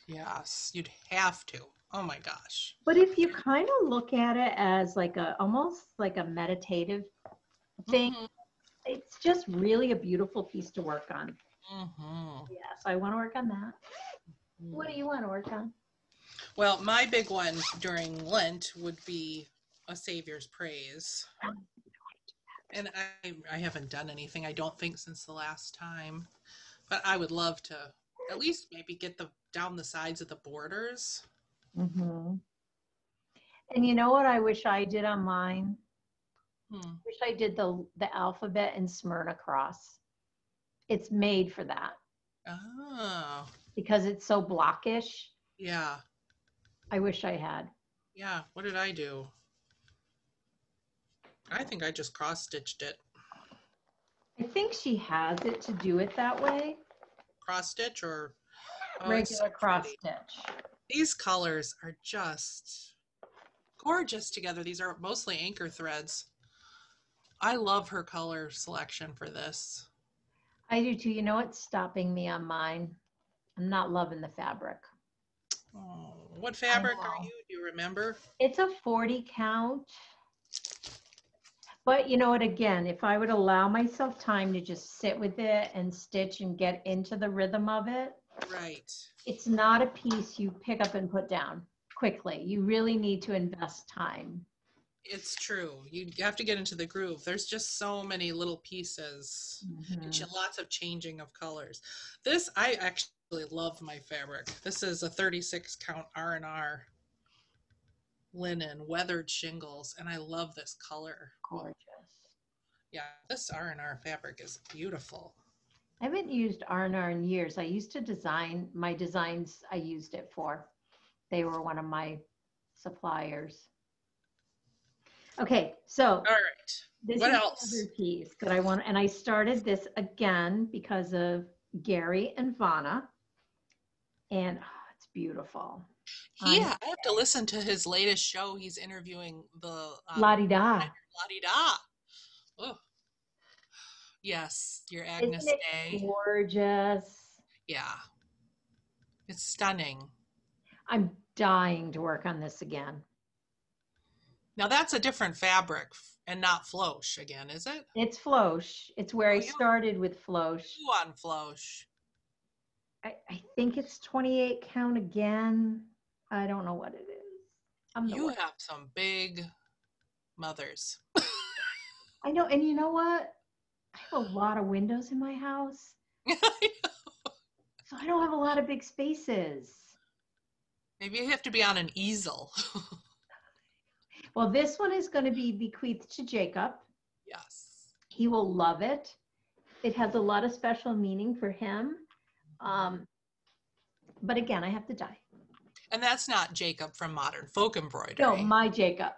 Speaker 1: Yes, you'd have to. Oh my gosh.
Speaker 2: But if you kind of look at it as like almost like a meditative thing, it's just really a beautiful piece to work on. Yes, I want to work on that. What do you want to work on?
Speaker 1: Well, my big one during Lent would be a Saviour's Praise. And I haven't done anything, I don't think, since the last time. But I would love to at least maybe get down the sides of the borders.
Speaker 2: And you know what I wish I did on mine? Wish I did the alphabet in Smyrna cross. It's made for that.
Speaker 1: Oh.
Speaker 2: Because it's so blockish.
Speaker 1: Yeah.
Speaker 2: I wish I had.
Speaker 1: Yeah. What did I do? I think I just cross-stitched it.
Speaker 2: I think she has it to do it that way.
Speaker 1: Cross-stitch or
Speaker 2: regular cross-stitch.
Speaker 1: These colors are just gorgeous together. These are mostly anchor threads. I love her color selection for this.
Speaker 2: I do too. You know what's stopping me on mine? I'm not loving the fabric.
Speaker 1: Oh, what fabric are you? Do you remember?
Speaker 2: It's a 40 count. But you know what, again, if I would allow myself time to just sit with it and stitch and get into the rhythm of it.
Speaker 1: Right.
Speaker 2: It's not a piece you pick up and put down quickly. You really need to invest time.
Speaker 1: It's true. You have to get into the groove. There's just so many little pieces and lots of changing of colors. This, I actually love my fabric. This is a 36 count R&R linen, weathered shingles, and I love this color.
Speaker 2: Gorgeous.
Speaker 1: Yeah, this R&R fabric is beautiful.
Speaker 2: I haven't used R&R in years. I used to design my designs. I used it for. They were one of my suppliers. Okay, so
Speaker 1: all right.
Speaker 2: This
Speaker 1: what
Speaker 2: is
Speaker 1: else?
Speaker 2: Another piece that I want, and I started this again because of Gary and Vonna, and it's beautiful.
Speaker 1: Yeah, I have to listen to his latest show. He's interviewing the
Speaker 2: La-di-da.
Speaker 1: La-di-da. Oh, yes, your Agnes Dei.
Speaker 2: Gorgeous.
Speaker 1: Yeah, it's stunning.
Speaker 2: I'm dying to work on this again.
Speaker 1: Now that's a different fabric and not floche again, is it?
Speaker 2: It's floche. It's where I started with floche.
Speaker 1: You on floche.
Speaker 2: I think it's 28 count again. I don't know what it is.
Speaker 1: You have some big mothers.
Speaker 2: I know, and you know what? I have a lot of windows in my house. So I don't have a lot of big spaces.
Speaker 1: Maybe you have to be on an easel.
Speaker 2: Well, this one is going to be bequeathed to Jacob.
Speaker 1: Yes.
Speaker 2: He will love it. It has a lot of special meaning for him. But again, I have to die. And
Speaker 1: that's not Jacob from Modern Folk Embroidery.
Speaker 2: No, my Jacob.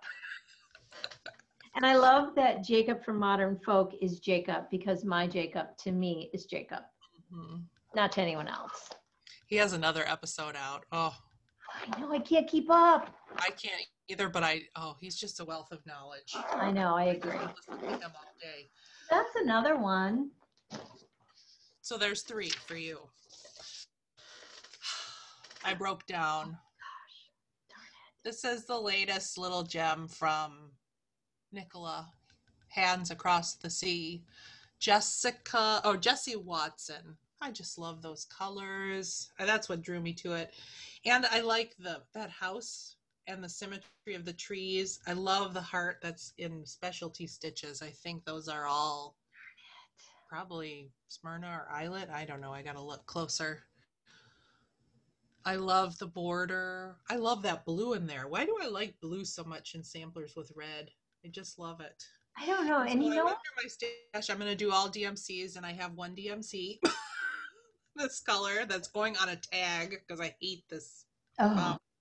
Speaker 2: And I love that Jacob from Modern Folk is Jacob because my Jacob to me is Jacob, not to anyone else.
Speaker 1: He has another episode out. Oh,
Speaker 2: I know, I can't keep up.
Speaker 1: I can't either, but he's just a wealth of knowledge.
Speaker 2: I know, I agree.
Speaker 1: I listen to him all day.
Speaker 2: That's another one.
Speaker 1: So there's 3 for you. I broke down.
Speaker 2: Gosh, darn it.
Speaker 1: This is the latest little gem from Nicola, Hands Across the Sea. Jessie Watson. I just love those colors. That's what drew me to it. And I like that house and the symmetry of the trees. I love the heart that's in specialty stitches. I think those are all probably Smyrna or Eyelet. I don't know. I got to look closer. I love the border. I love that blue in there. Why do I like blue so much in samplers with red? I just love it.
Speaker 2: I don't know. And
Speaker 1: so
Speaker 2: you know,
Speaker 1: my stash, I'm going to do all DMCs, and I have one DMC, this color that's going on a tag because I hate this.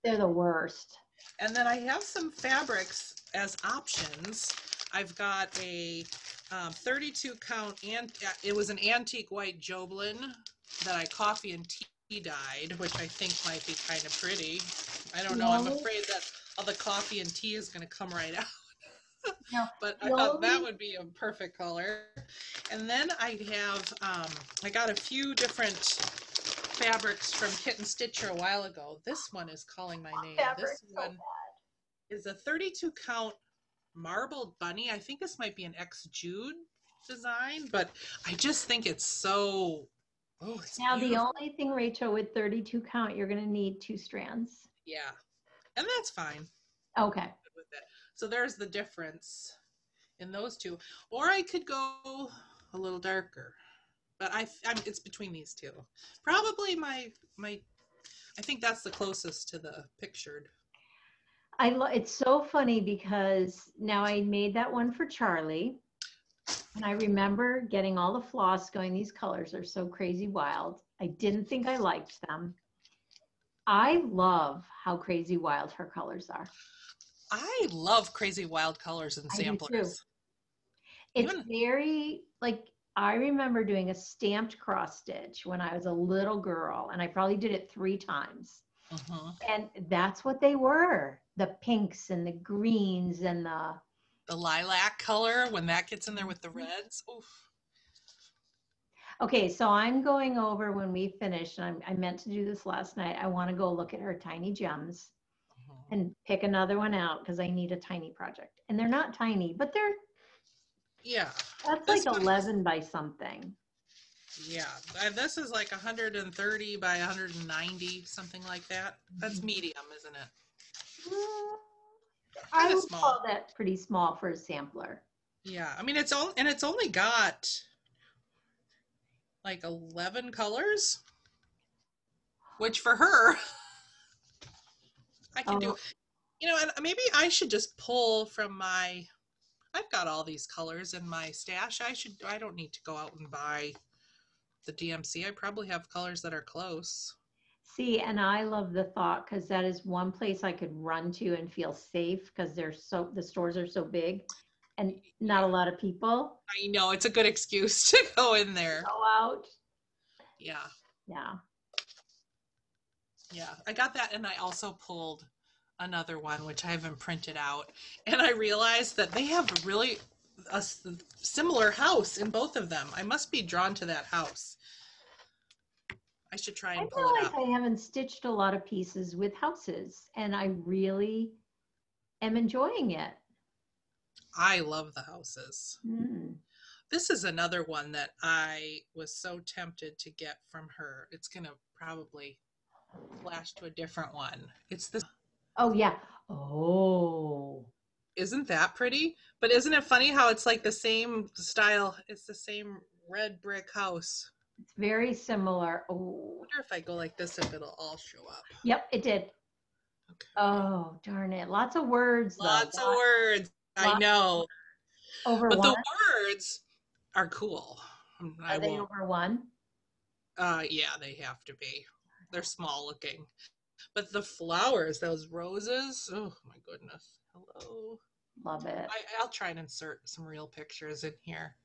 Speaker 2: They're the worst.
Speaker 1: And then I have some fabrics as options. I've got a 32 count, and it was an antique white Joblin that I coffee and tea dyed, which I think might be kind of pretty. I don't know. I'm afraid that all the coffee and tea is going to come right out.
Speaker 2: No,
Speaker 1: but I thought that would be a perfect color. And then I have, I got a few different fabrics from Kit and Stitcher a while ago. This one is calling my name. This one is a 32 count marbled bunny. I think this might be an ex-Jude design, but I just think it's so, it's
Speaker 2: now
Speaker 1: beautiful.
Speaker 2: The only thing, Rachel, with 32 count, you're going to need 2 strands.
Speaker 1: Yeah, and that's fine.
Speaker 2: Okay.
Speaker 1: With it. So there's the difference in those two. Or I could go a little darker, but it's between these two. Probably I think that's the closest to the pictured.
Speaker 2: It's so funny because now I made that one for Charlie, and I remember getting all the floss going, these colors are so crazy wild. I didn't think I liked them. I love how crazy wild her colors are.
Speaker 1: I love crazy wild colors and samplers.
Speaker 2: It's very, like, I remember doing a stamped cross stitch when I was a little girl, and I probably did it 3 times. And that's what they were. The pinks and the greens and the
Speaker 1: lilac color, when that gets in there with the reds. Oof.
Speaker 2: Okay, so I'm going over when we finish, and I meant to do this last night. I want to go look at her tiny gems and pick another one out because I need a tiny project. And they're not tiny, but they're, that's like 11 by something.
Speaker 1: Yeah, this is like 130 by 190, something like that. That's medium, isn't it?
Speaker 2: I would call that pretty small for a sampler.
Speaker 1: Yeah, I mean, it's only got like 11 colors, which for her, I can do, and maybe I should just pull from I've got all these colors in my stash. I don't need to go out and buy the DMC. I probably have colors that are close.
Speaker 2: See, and I love the thought because that is one place I could run to and feel safe because the stores are so big and not a lot of people.
Speaker 1: I know, it's a good excuse to go in there.
Speaker 2: Go out.
Speaker 1: Yeah.
Speaker 2: Yeah.
Speaker 1: Yeah, I got that, and I also pulled another one, which I haven't printed out, and I realized that they have really a similar house in both of them. I must be drawn to that house. I should try and pull it up.
Speaker 2: I haven't stitched a lot of pieces with houses, and I really am enjoying it.
Speaker 1: I love the houses. This is another one that I was so tempted to get from her. It's going to probably flash to a different one. It's this.
Speaker 2: Oh, yeah. Oh.
Speaker 1: Isn't that pretty? But isn't it funny how it's like the same style? It's the same red brick house.
Speaker 2: It's very similar. Oh.
Speaker 1: I wonder if I go like this, if it'll all show up.
Speaker 2: Yep, it did. Okay. Oh, darn it. Lots of words, though.
Speaker 1: Lots of words. I know.
Speaker 2: Over
Speaker 1: but
Speaker 2: one?
Speaker 1: The words are cool.
Speaker 2: Are they over one?
Speaker 1: Yeah, they have to be. They're small looking. But the flowers, those roses, oh my goodness. Hello.
Speaker 2: Love it.
Speaker 1: I'll try and insert some real pictures in here.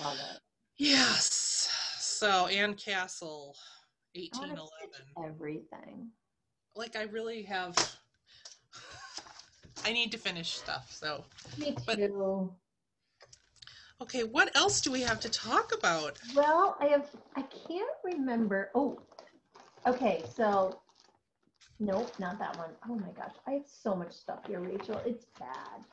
Speaker 2: Love it.
Speaker 1: Yes. So Anne Castle,
Speaker 2: I want to stitch
Speaker 1: 1811.
Speaker 2: everything.
Speaker 1: Like I really have. I need to finish stuff. So.
Speaker 2: Me
Speaker 1: But
Speaker 2: too.
Speaker 1: okay, what else do we have to talk about?
Speaker 2: Well, I can't remember. Oh, okay. So, nope, not that one. Oh my gosh. I have so much stuff here, Rachel. It's bad.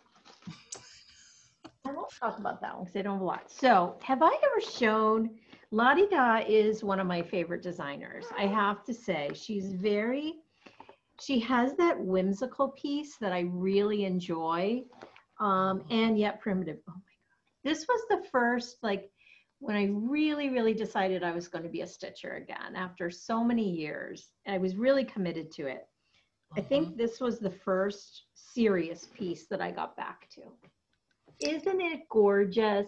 Speaker 2: I won't talk about that one because I don't have a lot. So, have I ever shown Lottie Da is one of my favorite designers. I have to say, she has that whimsical piece that I really enjoy, and yet primitive. Oh my God. This was the first, like, when I really, really decided I was going to be a stitcher again after so many years. I was really committed to it. I think this was the first serious piece that I got back to. Isn't it gorgeous?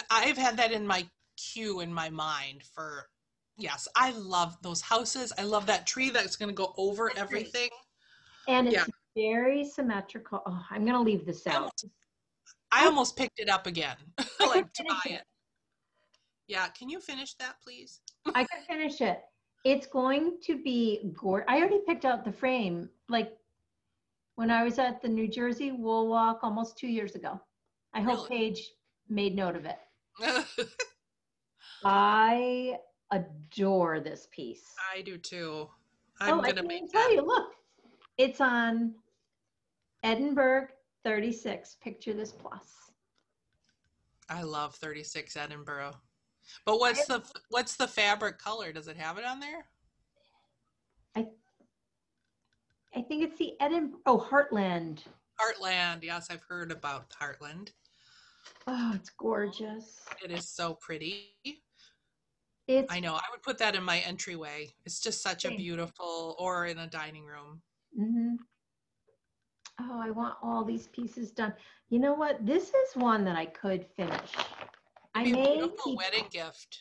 Speaker 1: I've had that in my queue in my mind for, yes, I love those houses. I love that tree that's going to go over everything.
Speaker 2: And it's very symmetrical. Oh, I'm going to leave this out.
Speaker 1: I almost picked it up again, like to buy it. Yeah, can you finish that, please?
Speaker 2: I can finish it. It's going to be gorgeous. I already picked out the frame, like when I was at the New Jersey Wool Walk almost 2 years ago. I hope Paige made note of it. I adore this piece.
Speaker 1: I do too.
Speaker 2: I can tell you, look, it's on Edinburgh 36. Picture this plus.
Speaker 1: I love 36 Edinburgh. But what's the fabric color? Does it have it on there?
Speaker 2: I think it's the Edinburgh. Oh, Heartland.
Speaker 1: Heartland. Yes, I've heard about Heartland.
Speaker 2: Oh, it's gorgeous.
Speaker 1: It is so pretty.
Speaker 2: I
Speaker 1: know. I would put that in my entryway. It's just such a beautiful, or in a dining room.
Speaker 2: Mm-hmm. Oh, I want all these pieces done. You know what? This is one that I could finish.
Speaker 1: It'd be a beautiful wedding gift.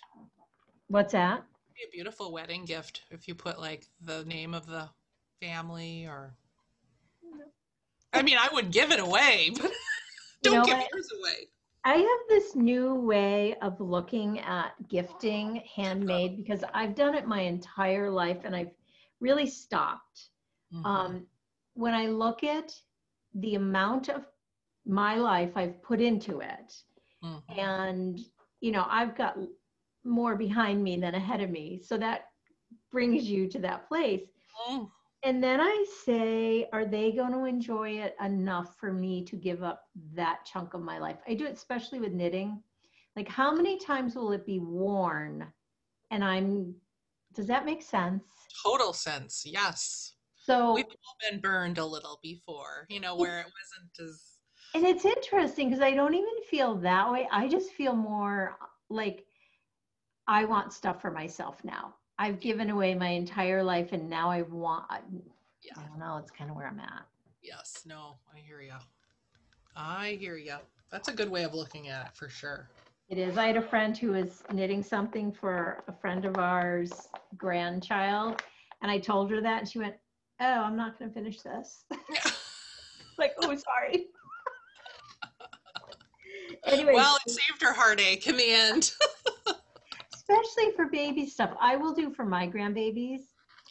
Speaker 2: What's that?
Speaker 1: It'd be a beautiful wedding gift if you put like the name of the family or. I mean, I would give it away, but don't give yours away.
Speaker 2: I have this new way of looking at gifting handmade because I've done it my entire life and I've really stopped. When I look at the amount of my life I've put into it, and, you know, I've got more behind me than ahead of me. So that brings you to that place. And then I say, are they going to enjoy it enough for me to give up that chunk of my life? I do it especially with knitting. Like, how many times will it be worn? And does that make sense?
Speaker 1: Total sense, yes.
Speaker 2: So
Speaker 1: we've all been burned a little before, you know, where it wasn't as.
Speaker 2: And it's interesting because I don't even feel that way. I just feel more like I want stuff for myself now. I've given away my entire life and now I don't know, it's kind of where I'm at.
Speaker 1: Yes, no, I hear you. I hear you. That's a good way of looking at it for sure.
Speaker 2: It is. I had a friend who was knitting something for a friend of ours' grandchild, and I told her that and she went, oh, I'm not going to finish this. Like, oh, sorry. Anyway.
Speaker 1: Well, it saved her heartache in the end.
Speaker 2: Especially for baby stuff. I will do for my grandbabies.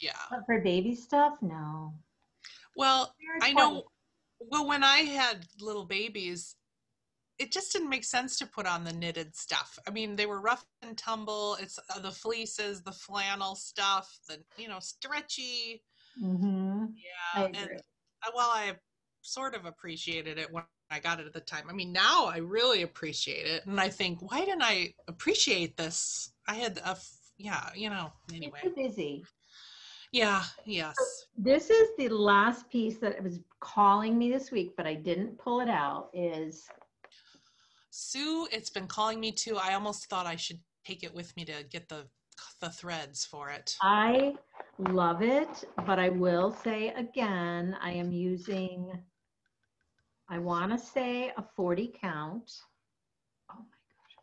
Speaker 1: Yeah.
Speaker 2: But for baby stuff, no.
Speaker 1: Well, I know, well, when I had little babies, it just didn't make sense to put on the knitted stuff. I mean, they were rough and tumble. It's the fleeces, the flannel stuff, the, you know, stretchy.
Speaker 2: Mm-hmm.
Speaker 1: Yeah. And while I sort of appreciated it when I got it at the time, I mean, now I really appreciate it. And I think, why didn't I appreciate this? I had you know, anyway.
Speaker 2: It's busy.
Speaker 1: Yeah, yes.
Speaker 2: So this is the last piece that was calling me this week, but I didn't pull it out, is
Speaker 1: Sue, it's been calling me too. I almost thought I should take it with me to get the threads for it.
Speaker 2: I love it, but I will say again, I am using, I want to say a 40 count. Oh my gosh.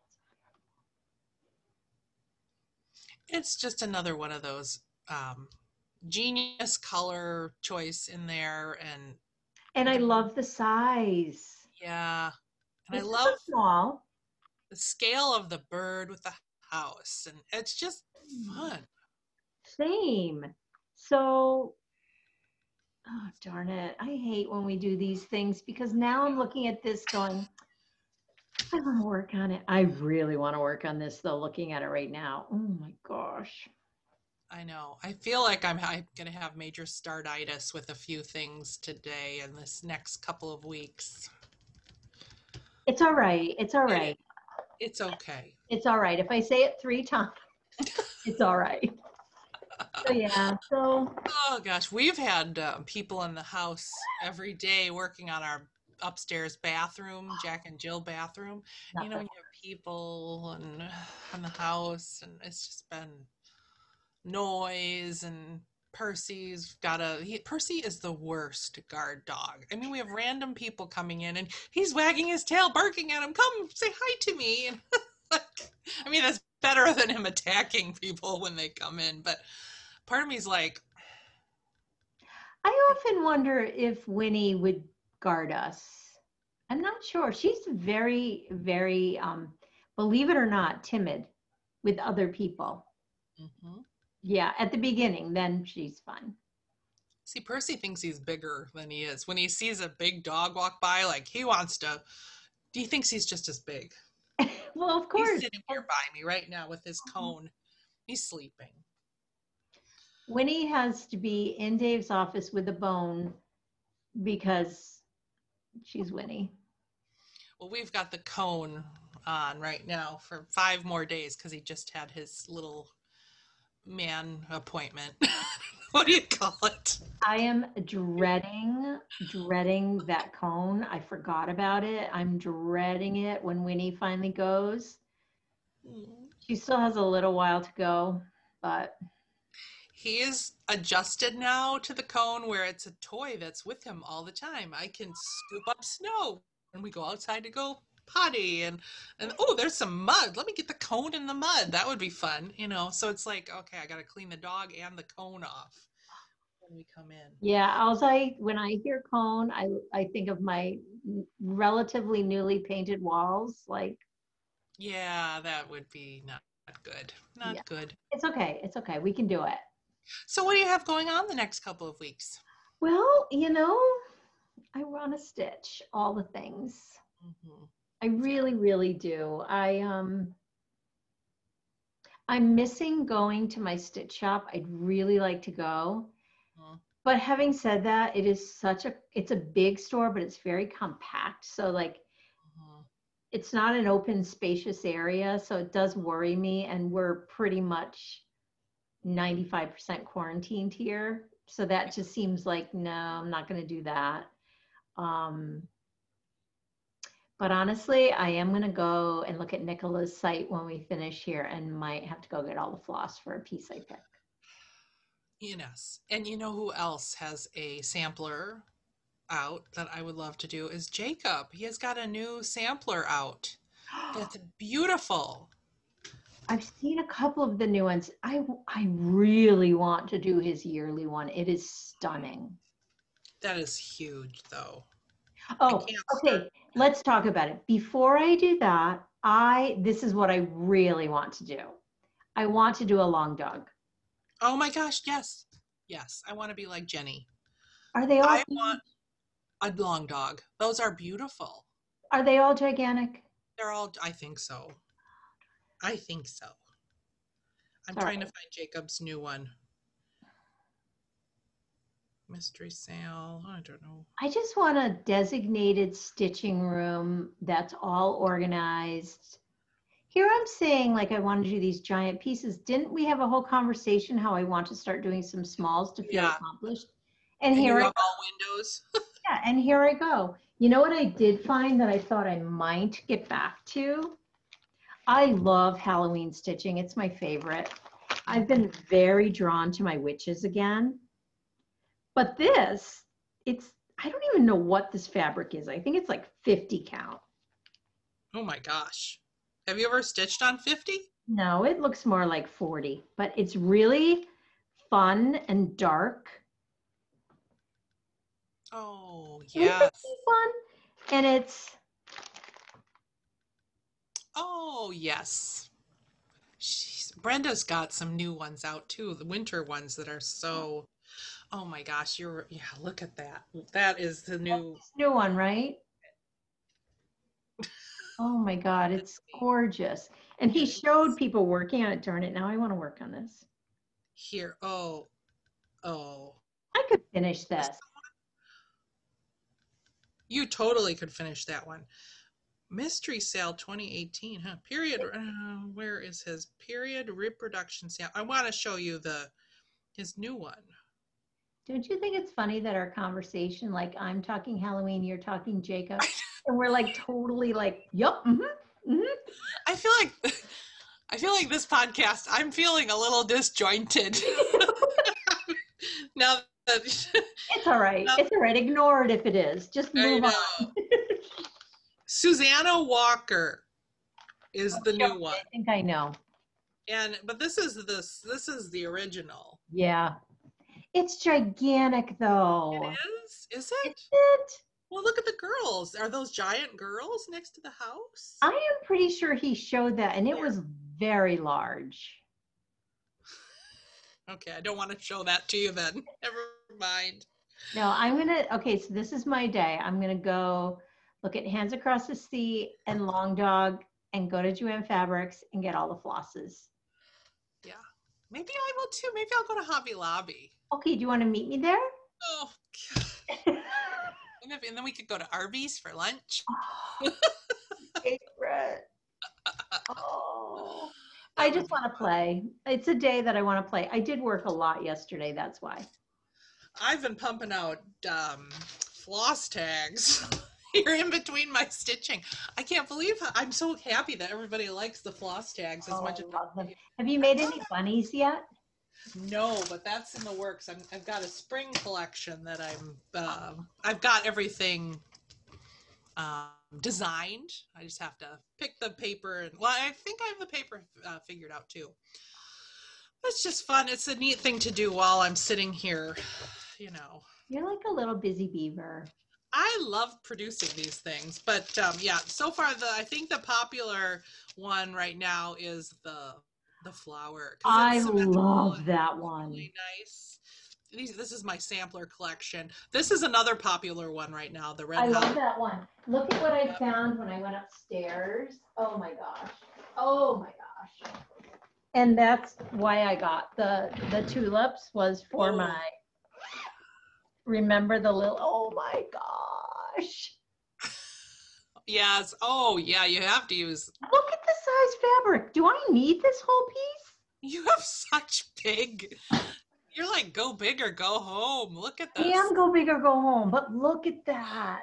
Speaker 1: It's just another one of those genius color choice in there.
Speaker 2: And I love the size.
Speaker 1: Yeah. And I
Speaker 2: It's
Speaker 1: love
Speaker 2: super small.
Speaker 1: the scale of the bird with the house. And it's just fun.
Speaker 2: Same. So, oh, darn it. I hate when we do these things because now I'm looking at this going, I want to work on it. I really want to work on this though, looking at it right now. Oh my gosh.
Speaker 1: I know. I feel like I'm going to have major startitis with a few things today and this next couple of weeks.
Speaker 2: It's all right. It's all right.
Speaker 1: It's okay.
Speaker 2: It's all right. If I say it 3 times, it's all right. So yeah, so.
Speaker 1: Oh gosh, we've had people in the house every day working on our upstairs bathroom, Jack and Jill bathroom. You know, when you have people and in the house, and it's just been noise. And Percy is the worst guard dog. I mean, we have random people coming in, and he's wagging his tail, barking at him. Come say hi to me. And I mean, that's better than him attacking people when they come in, but. Part of me is like,
Speaker 2: I often wonder if Winnie would guard us. I'm not sure. She's very, very, believe it or not, timid with other people.
Speaker 1: mm-hmm.
Speaker 2: Yeah, at the beginning, then she's fine.
Speaker 1: See, Percy thinks he's bigger than he is. When he sees a big dog walk by, like he thinks he's just as big.
Speaker 2: Well, of course.
Speaker 1: He's sitting here by me right now with his cone. He's sleeping.
Speaker 2: Winnie has to be in Dave's office with a bone because she's Winnie.
Speaker 1: Well, we've got the cone on right now for 5 more days because he just had his little man appointment. What do you call it?
Speaker 2: I am dreading that cone. I forgot about it. I'm dreading it when Winnie finally goes. She still has a little while to go, but
Speaker 1: he is adjusted now to the cone where it's a toy that's with him all the time. I can scoop up snow when we go outside to go potty and oh, there's some mud. Let me get the cone in the mud. That would be fun, you know. So it's like, okay, I got to clean the dog and the cone off when we come in.
Speaker 2: Yeah, when I hear cone, I think of my relatively newly painted walls. Like,
Speaker 1: yeah, that would be not good. Not good.
Speaker 2: It's okay. It's okay. We can do it.
Speaker 1: So what do you have going on the next couple of weeks?
Speaker 2: Well, I want to stitch all the things. Mm-hmm. I really, really do. I'm missing going to my stitch shop. I'd really like to go. Mm-hmm. But having said that, it's a big store, but it's very compact. So like, mm-hmm. It's not an open, spacious area. So it does worry me. And we're pretty much 95% quarantined here. So that just seems like, no, I'm not going to do that. But honestly, I am going to go and look at Nicola's site when we finish here and might have to go get all the floss for a piece I pick.
Speaker 1: Yes. And you know who else has a sampler out that I would love to do is Jacob. He has got a new sampler out. That's beautiful.
Speaker 2: I've seen a couple of the new ones. I really want to do his yearly one. It is stunning.
Speaker 1: That is huge, though.
Speaker 2: Oh, okay. Let's talk about it. Before I do that, this is what I really want to do. I want to do a long dog.
Speaker 1: Oh my gosh, yes. Yes, I want to be like Jenny.
Speaker 2: Are they all?
Speaker 1: I want a long dog. Those are beautiful.
Speaker 2: Are they all gigantic?
Speaker 1: They're all, I think so. I think so. I'm trying to find Jacob's new one. Mystery sale. I don't know.
Speaker 2: I just want a designated stitching room that's all organized. Here I'm saying like I want to do these giant pieces. Didn't we have a whole conversation how I want to start doing some smalls to feel accomplished? And here
Speaker 1: you have all windows.
Speaker 2: Yeah, and here I go. You know what I did find that I thought I might get back to? I love Halloween stitching. It's my favorite. I've been very drawn to my witches again. But this, I don't even know what this fabric is. I think it's like 50 count.
Speaker 1: Oh my gosh. Have you ever stitched on 50?
Speaker 2: No, it looks more like 40, but it's really fun and dark.
Speaker 1: Oh,
Speaker 2: Can we pick
Speaker 1: yes.
Speaker 2: this one? And it's,
Speaker 1: Oh, yes. Brenda's got some new ones out too, the winter ones that are so, oh my gosh, yeah, look at that. That is the
Speaker 2: that's
Speaker 1: new,
Speaker 2: this new one, right? Oh my God, it's gorgeous. And he
Speaker 1: it
Speaker 2: showed
Speaker 1: is
Speaker 2: people working on it. Darn it, now I want to work on this.
Speaker 1: here. Oh, oh.
Speaker 2: I could finish
Speaker 1: This,
Speaker 2: this.
Speaker 1: you totally could finish that one. Mystery Sale 2018, huh? Period. Where is his period reproduction sale? I want to show you his new one.
Speaker 2: Don't you think it's funny that our conversation, like I'm talking Halloween, you're talking Jacob, and we're like totally like, yep,
Speaker 1: I feel like I feel like this podcast, I'm feeling a little disjointed. Now that
Speaker 2: It's all right. It's all right. Ignore it if it is. Just
Speaker 1: I
Speaker 2: move
Speaker 1: know.
Speaker 2: on.
Speaker 1: Susanna Walker is the
Speaker 2: Sure,
Speaker 1: new one.
Speaker 2: I think I know.
Speaker 1: But this is the original.
Speaker 2: Yeah. It's gigantic though.
Speaker 1: It is? Is
Speaker 2: Is
Speaker 1: it?
Speaker 2: it?
Speaker 1: Well, look at the girls. Are those giant girls next to the house?
Speaker 2: I am pretty sure he showed that and it was very large.
Speaker 1: Okay, I don't want to show that to you then. Never mind.
Speaker 2: No, okay, so this is my day. I'm gonna go look at Hands Across the Sea and Long Dog and go to Joanne Fabrics and get all the flosses.
Speaker 1: Yeah. Maybe I will too. Maybe I'll go to Hobby Lobby.
Speaker 2: Okay, do you want to meet me there?
Speaker 1: Oh, God. And then we could go to Arby's for lunch.
Speaker 2: Favorite. Oh, I just want to play. It's a day that I want to play. I did work a lot yesterday. That's why.
Speaker 1: I've been pumping out floss tags here in between my stitching. I can't believe I'm so happy that everybody likes the floss tags as much as
Speaker 2: I love them. Have you made any bunnies yet?
Speaker 1: No, but that's in the works. I've got a spring collection that I've got everything designed. I just have to pick the paper and I think I have the paper figured out too. It's just fun. It's a neat thing to do while I'm sitting here, you know.
Speaker 2: You're like a little busy beaver.
Speaker 1: I love producing these things, but yeah, so far I think the popular one right now is the flower.
Speaker 2: I love that one.
Speaker 1: Really nice. This is my sampler collection. This is another popular one right now, the red.
Speaker 2: I love that one. Look at what I found when I went upstairs. Oh my gosh. Oh my gosh. And that's why I got the tulips was for my, remember the little, oh my gosh.
Speaker 1: Yes. Oh yeah, you have to use.
Speaker 2: Look at the size fabric. Do I need this whole piece?
Speaker 1: You have such big. You're like, go big or go home. Look at this.
Speaker 2: I am go big or go home, but look at that.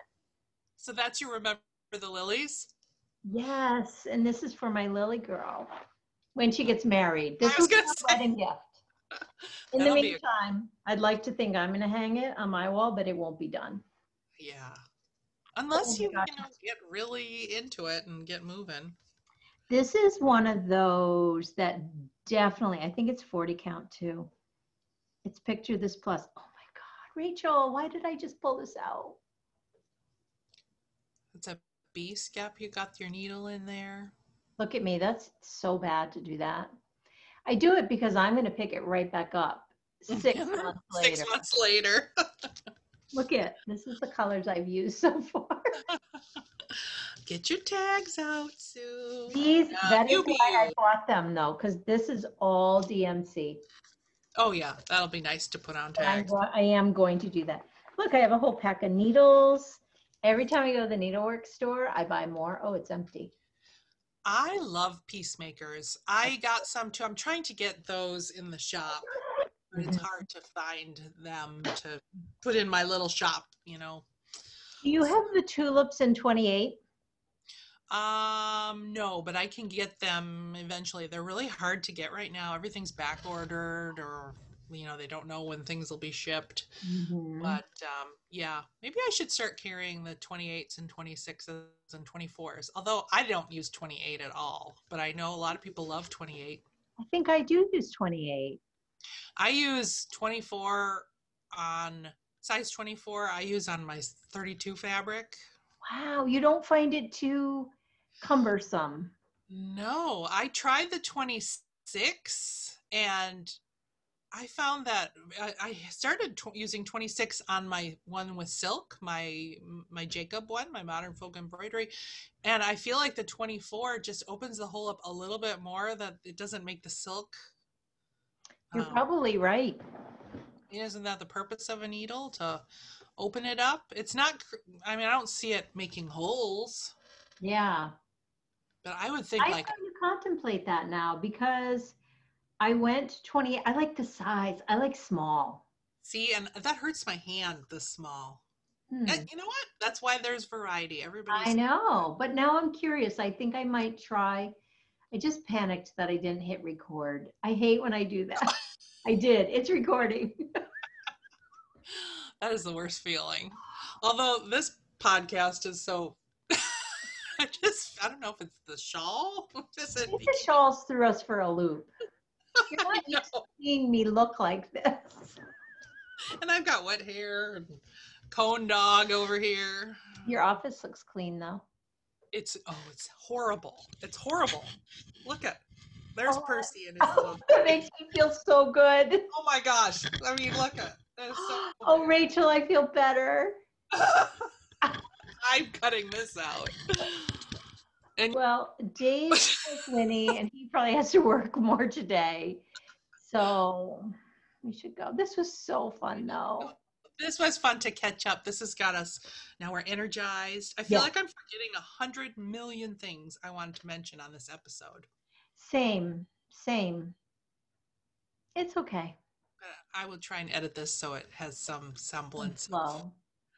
Speaker 1: So that's your Remember the Lilies?
Speaker 2: Yes, and this is for my Lily girl when she gets married. This
Speaker 1: was
Speaker 2: is
Speaker 1: gonna
Speaker 2: a wedding gift. In the meantime, I'd like to think I'm going to hang it on my wall, but it won't be done.
Speaker 1: Yeah. Unless you get really into it and get moving.
Speaker 2: This is one of those that definitely, I think it's 40 count too. It's Picture This Plus. Oh my God, Rachel, why did I just pull this out?
Speaker 1: It's a B-scap. You got your needle in there.
Speaker 2: Look at me. That's so bad to do that. I do it because I'm going to pick it right back up 6 months later.
Speaker 1: 6 months later.
Speaker 2: Look at, this is the colors I've used so far.
Speaker 1: Get your tags out, Sue.
Speaker 2: That is why I bought them though, because this is all DMC.
Speaker 1: Oh yeah, that'll be nice to put on tags.
Speaker 2: I am going to do that. Look, I have a whole pack of needles. Every time I go to the needlework store, I buy more. Oh, it's empty.
Speaker 1: I love peacemakers. I got some too. I'm trying to get those in the shop, but it's hard to find them to put in my little shop, you know.
Speaker 2: Do you have the tulips in 28?
Speaker 1: No, but I can get them eventually. They're really hard to get right now. Everything's back ordered, or you know, they don't know when things will be shipped. But yeah, maybe I should start carrying the 28s and 26s and 24s. Although I don't use 28 at all, but I know a lot of people love 28.
Speaker 2: I think I do use 28.
Speaker 1: I use 24 on size 24 I use on my 32 fabric.
Speaker 2: Wow, you don't find it too cumbersome?
Speaker 1: No, I tried the 26 and I found that I started using 26 on my one with silk, my Jacob one, my modern folk embroidery, and I feel like the 24 just opens the hole up a little bit more, that it doesn't make the silk.
Speaker 2: You're probably right.
Speaker 1: Isn't that the purpose of a needle, to open it up? It's not, I mean, I don't see it making holes.
Speaker 2: Yeah.
Speaker 1: But I would think
Speaker 2: I'm going to contemplate that now, because I went 20. I like the size. I like small.
Speaker 1: See, and that hurts my hand, this small. You know what? That's why there's variety.
Speaker 2: I know, but now I'm curious. I think I might try. I just panicked that I didn't hit record. I hate when I do that. I did. It's recording.
Speaker 1: That is the worst feeling. Although this podcast is so, I don't know if it's the shawl.
Speaker 2: The shawls threw us for a loop. You're not used to seeing me look like this.
Speaker 1: And I've got wet hair and cone dog over here.
Speaker 2: Your office looks clean though.
Speaker 1: It's horrible. It's horrible. Look at, there's Percy in his little.
Speaker 2: That makes me feel so good.
Speaker 1: Oh my gosh. I mean, look at that. Is so
Speaker 2: oh, Rachel, I feel better.
Speaker 1: I'm cutting this out. And
Speaker 2: well, Dave is Winnie, and he probably has to work more today. So we should go. This was so fun, though.
Speaker 1: This was fun to catch up. This has got us, now we're energized. I feel like I'm forgetting 100 million things I wanted to mention on this episode.
Speaker 2: Same. It's okay.
Speaker 1: I will try and edit this so it has some semblance.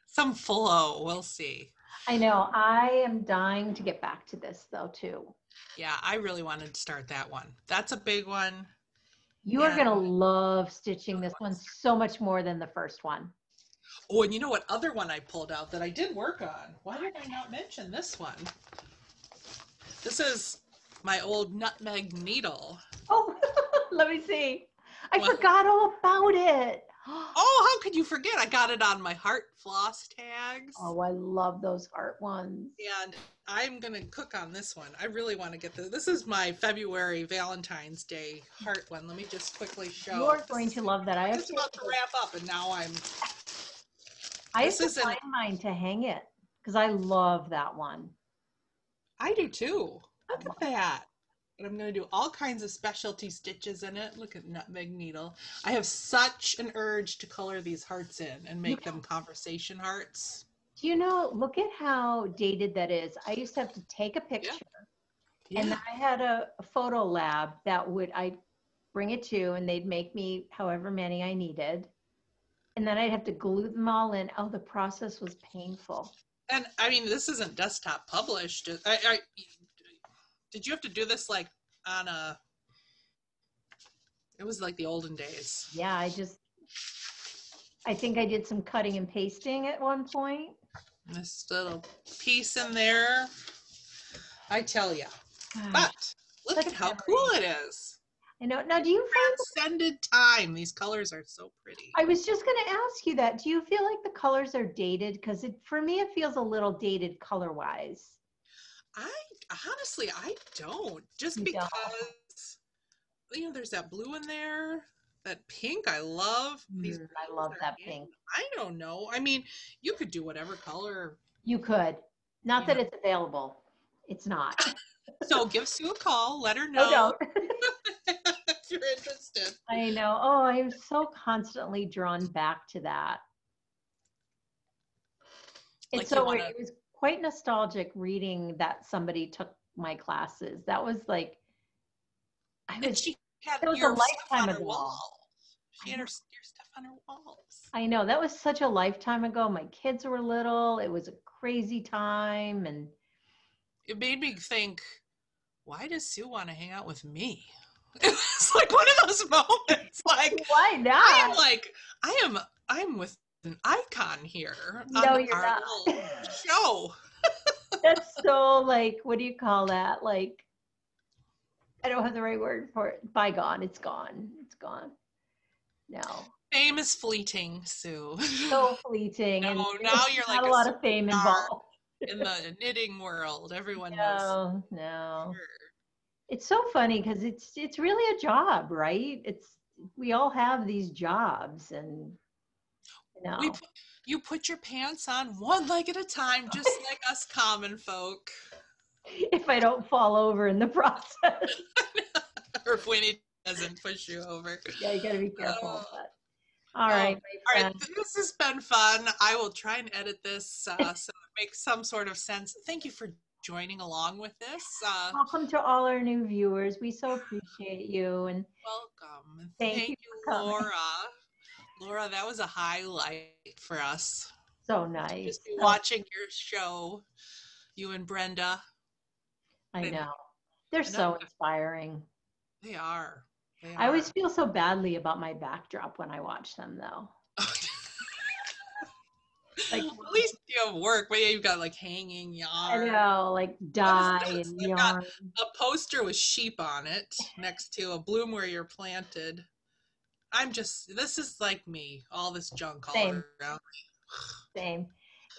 Speaker 2: Some
Speaker 1: flow. We'll see.
Speaker 2: I know. I am dying to get back to this, though, too.
Speaker 1: Yeah, I really wanted to start that one. That's a big one.
Speaker 2: You are going to love stitching this one so much more than the first one.
Speaker 1: Oh, and you know what other one I pulled out that I did work on? Why did I not mention this one? This is my old nutmeg needle.
Speaker 2: Oh, let me see. I forgot all about it.
Speaker 1: Oh, how could you forget? I got it on my heart floss tags.
Speaker 2: Oh, I love those heart ones.
Speaker 1: And I'm going to cook on this one. I really want to get this. This is my February Valentine's Day heart one. Let me just quickly show.
Speaker 2: You're going to love that.
Speaker 1: I was about to wrap up, and now I
Speaker 2: have to find mine to hang it, because I love that one.
Speaker 1: I do too. Look at that. And I'm going to do all kinds of specialty stitches in it. Look at nutmeg needle. I have such an urge to color these hearts in and make them conversation hearts.
Speaker 2: Do you know, look at how dated that is. I used to have to take a picture. And I had a photo lab that I'd bring it to, and they'd make me however many I needed. And then I'd have to glue them all in. Oh, the process was painful.
Speaker 1: And I mean, this isn't desktop published. Did you have to do this like on it was like the olden days?
Speaker 2: Yeah, I think I did some cutting and pasting at one point.
Speaker 1: This little piece in there. I tell you. But look at how cool it is.
Speaker 2: I know. Now, do you find
Speaker 1: transcended time? These colors are so pretty.
Speaker 2: I was just going to ask you that. Do you feel like the colors are dated? Because for me, it feels a little dated color-wise.
Speaker 1: Honestly, I don't. Just because, there's that blue in there. That pink, I love.
Speaker 2: I love that pink.
Speaker 1: I don't know. I mean, you could do whatever color.
Speaker 2: You could. Not that it's available. It's not.
Speaker 1: So give Sue a call. Let her know.
Speaker 2: No,
Speaker 1: if you're interested.
Speaker 2: I know. Oh, I'm so constantly drawn back to that. It's so weird. It was quite nostalgic reading that somebody took my classes. That was like, it was a lifetime ago.
Speaker 1: She had your stuff on her walls.
Speaker 2: I know, that was such a lifetime ago. My kids were little. It was a crazy time, and
Speaker 1: it made me think, why does Sue want to hang out with me? It was like one of those moments. Like,
Speaker 2: why not?
Speaker 1: I'm with an icon here.
Speaker 2: No, you're not.
Speaker 1: Show.
Speaker 2: That's so, like, what do you call that? Like, I don't have the right word for it. Bygone. It's gone. It's gone. No.
Speaker 1: Fame is fleeting, Sue.
Speaker 2: So fleeting, and
Speaker 1: No,
Speaker 2: there's
Speaker 1: now you're
Speaker 2: not
Speaker 1: like
Speaker 2: a
Speaker 1: a
Speaker 2: lot of fame
Speaker 1: superstar
Speaker 2: involved.
Speaker 1: in the knitting world. Everyone knows.
Speaker 2: No, no.
Speaker 1: Sure.
Speaker 2: It's so funny because it's really a job, right? We all have these jobs, and you
Speaker 1: We
Speaker 2: know,
Speaker 1: put, you put your pants on one leg at a time, just like us common folk.
Speaker 2: if I don't fall over in the process,
Speaker 1: Or if Winnie doesn't push you over.
Speaker 2: yeah, you got to be
Speaker 1: Oh,
Speaker 2: careful. But all
Speaker 1: oh.
Speaker 2: right,
Speaker 1: All
Speaker 2: my
Speaker 1: right,
Speaker 2: friend.
Speaker 1: this has been fun. I will try and edit this so it makes some sort of sense. Thank you for joining along with this.
Speaker 2: Welcome to all our new viewers. We so appreciate you, and
Speaker 1: Welcome.
Speaker 2: thank
Speaker 1: Thank
Speaker 2: you
Speaker 1: you,
Speaker 2: for coming.
Speaker 1: Laura. Laura, that was a highlight for us.
Speaker 2: So
Speaker 1: Just
Speaker 2: nice.
Speaker 1: be
Speaker 2: Oh,
Speaker 1: watching your show, you and Brenda.
Speaker 2: I
Speaker 1: And
Speaker 2: know. They're
Speaker 1: another,
Speaker 2: so inspiring.
Speaker 1: they are. They
Speaker 2: I always
Speaker 1: are.
Speaker 2: feel so badly about my backdrop when I watch them, though. Like,
Speaker 1: At least you have work. But yeah, you've got like hanging
Speaker 2: I
Speaker 1: yarn.
Speaker 2: know, like
Speaker 1: What is
Speaker 2: dye
Speaker 1: this?
Speaker 2: and
Speaker 1: I've got
Speaker 2: yarn.
Speaker 1: a poster with sheep on it next to a bloom where you're planted. This is like me, all this junk all
Speaker 2: Same,
Speaker 1: around.
Speaker 2: same.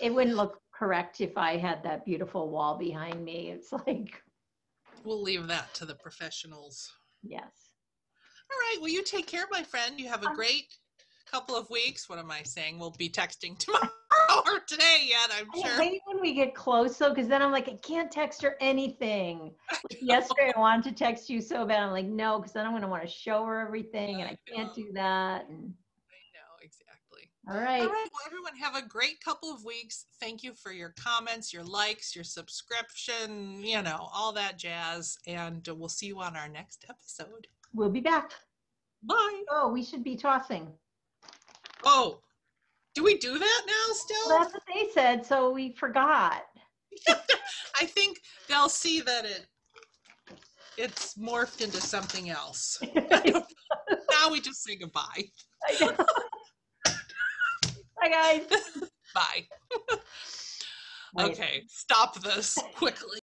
Speaker 2: It wouldn't look correct if I had that beautiful wall behind me. It's like,
Speaker 1: We'll leave that to the professionals.
Speaker 2: yes.
Speaker 1: All right. Well, you take care, my friend. You have a great couple of weeks. What am I saying? We'll be texting tomorrow or today yet, I'm
Speaker 2: I
Speaker 1: sure.
Speaker 2: hate when we get close though, because then I'm like, I can't text her anything. Like yesterday, I wanted to text you so bad. I'm like, no, because then I'm going to want to show her everything, and I can't do that. And
Speaker 1: I know, exactly.
Speaker 2: all
Speaker 1: All
Speaker 2: right,
Speaker 1: right. Well, everyone, have a great couple of weeks. Thank you for your comments, your likes, your subscription, all that jazz. And we'll see you on our next episode.
Speaker 2: we'll be back.
Speaker 1: Bye.
Speaker 2: Oh, we should be tossing.
Speaker 1: Oh, do we do that now still?
Speaker 2: Well, that's what they said, so we forgot.
Speaker 1: I think they'll see that it's morphed into something else. Now we just say goodbye.
Speaker 2: I know. Bye, guys.
Speaker 1: Bye.
Speaker 2: Right.
Speaker 1: Okay, stop this quickly.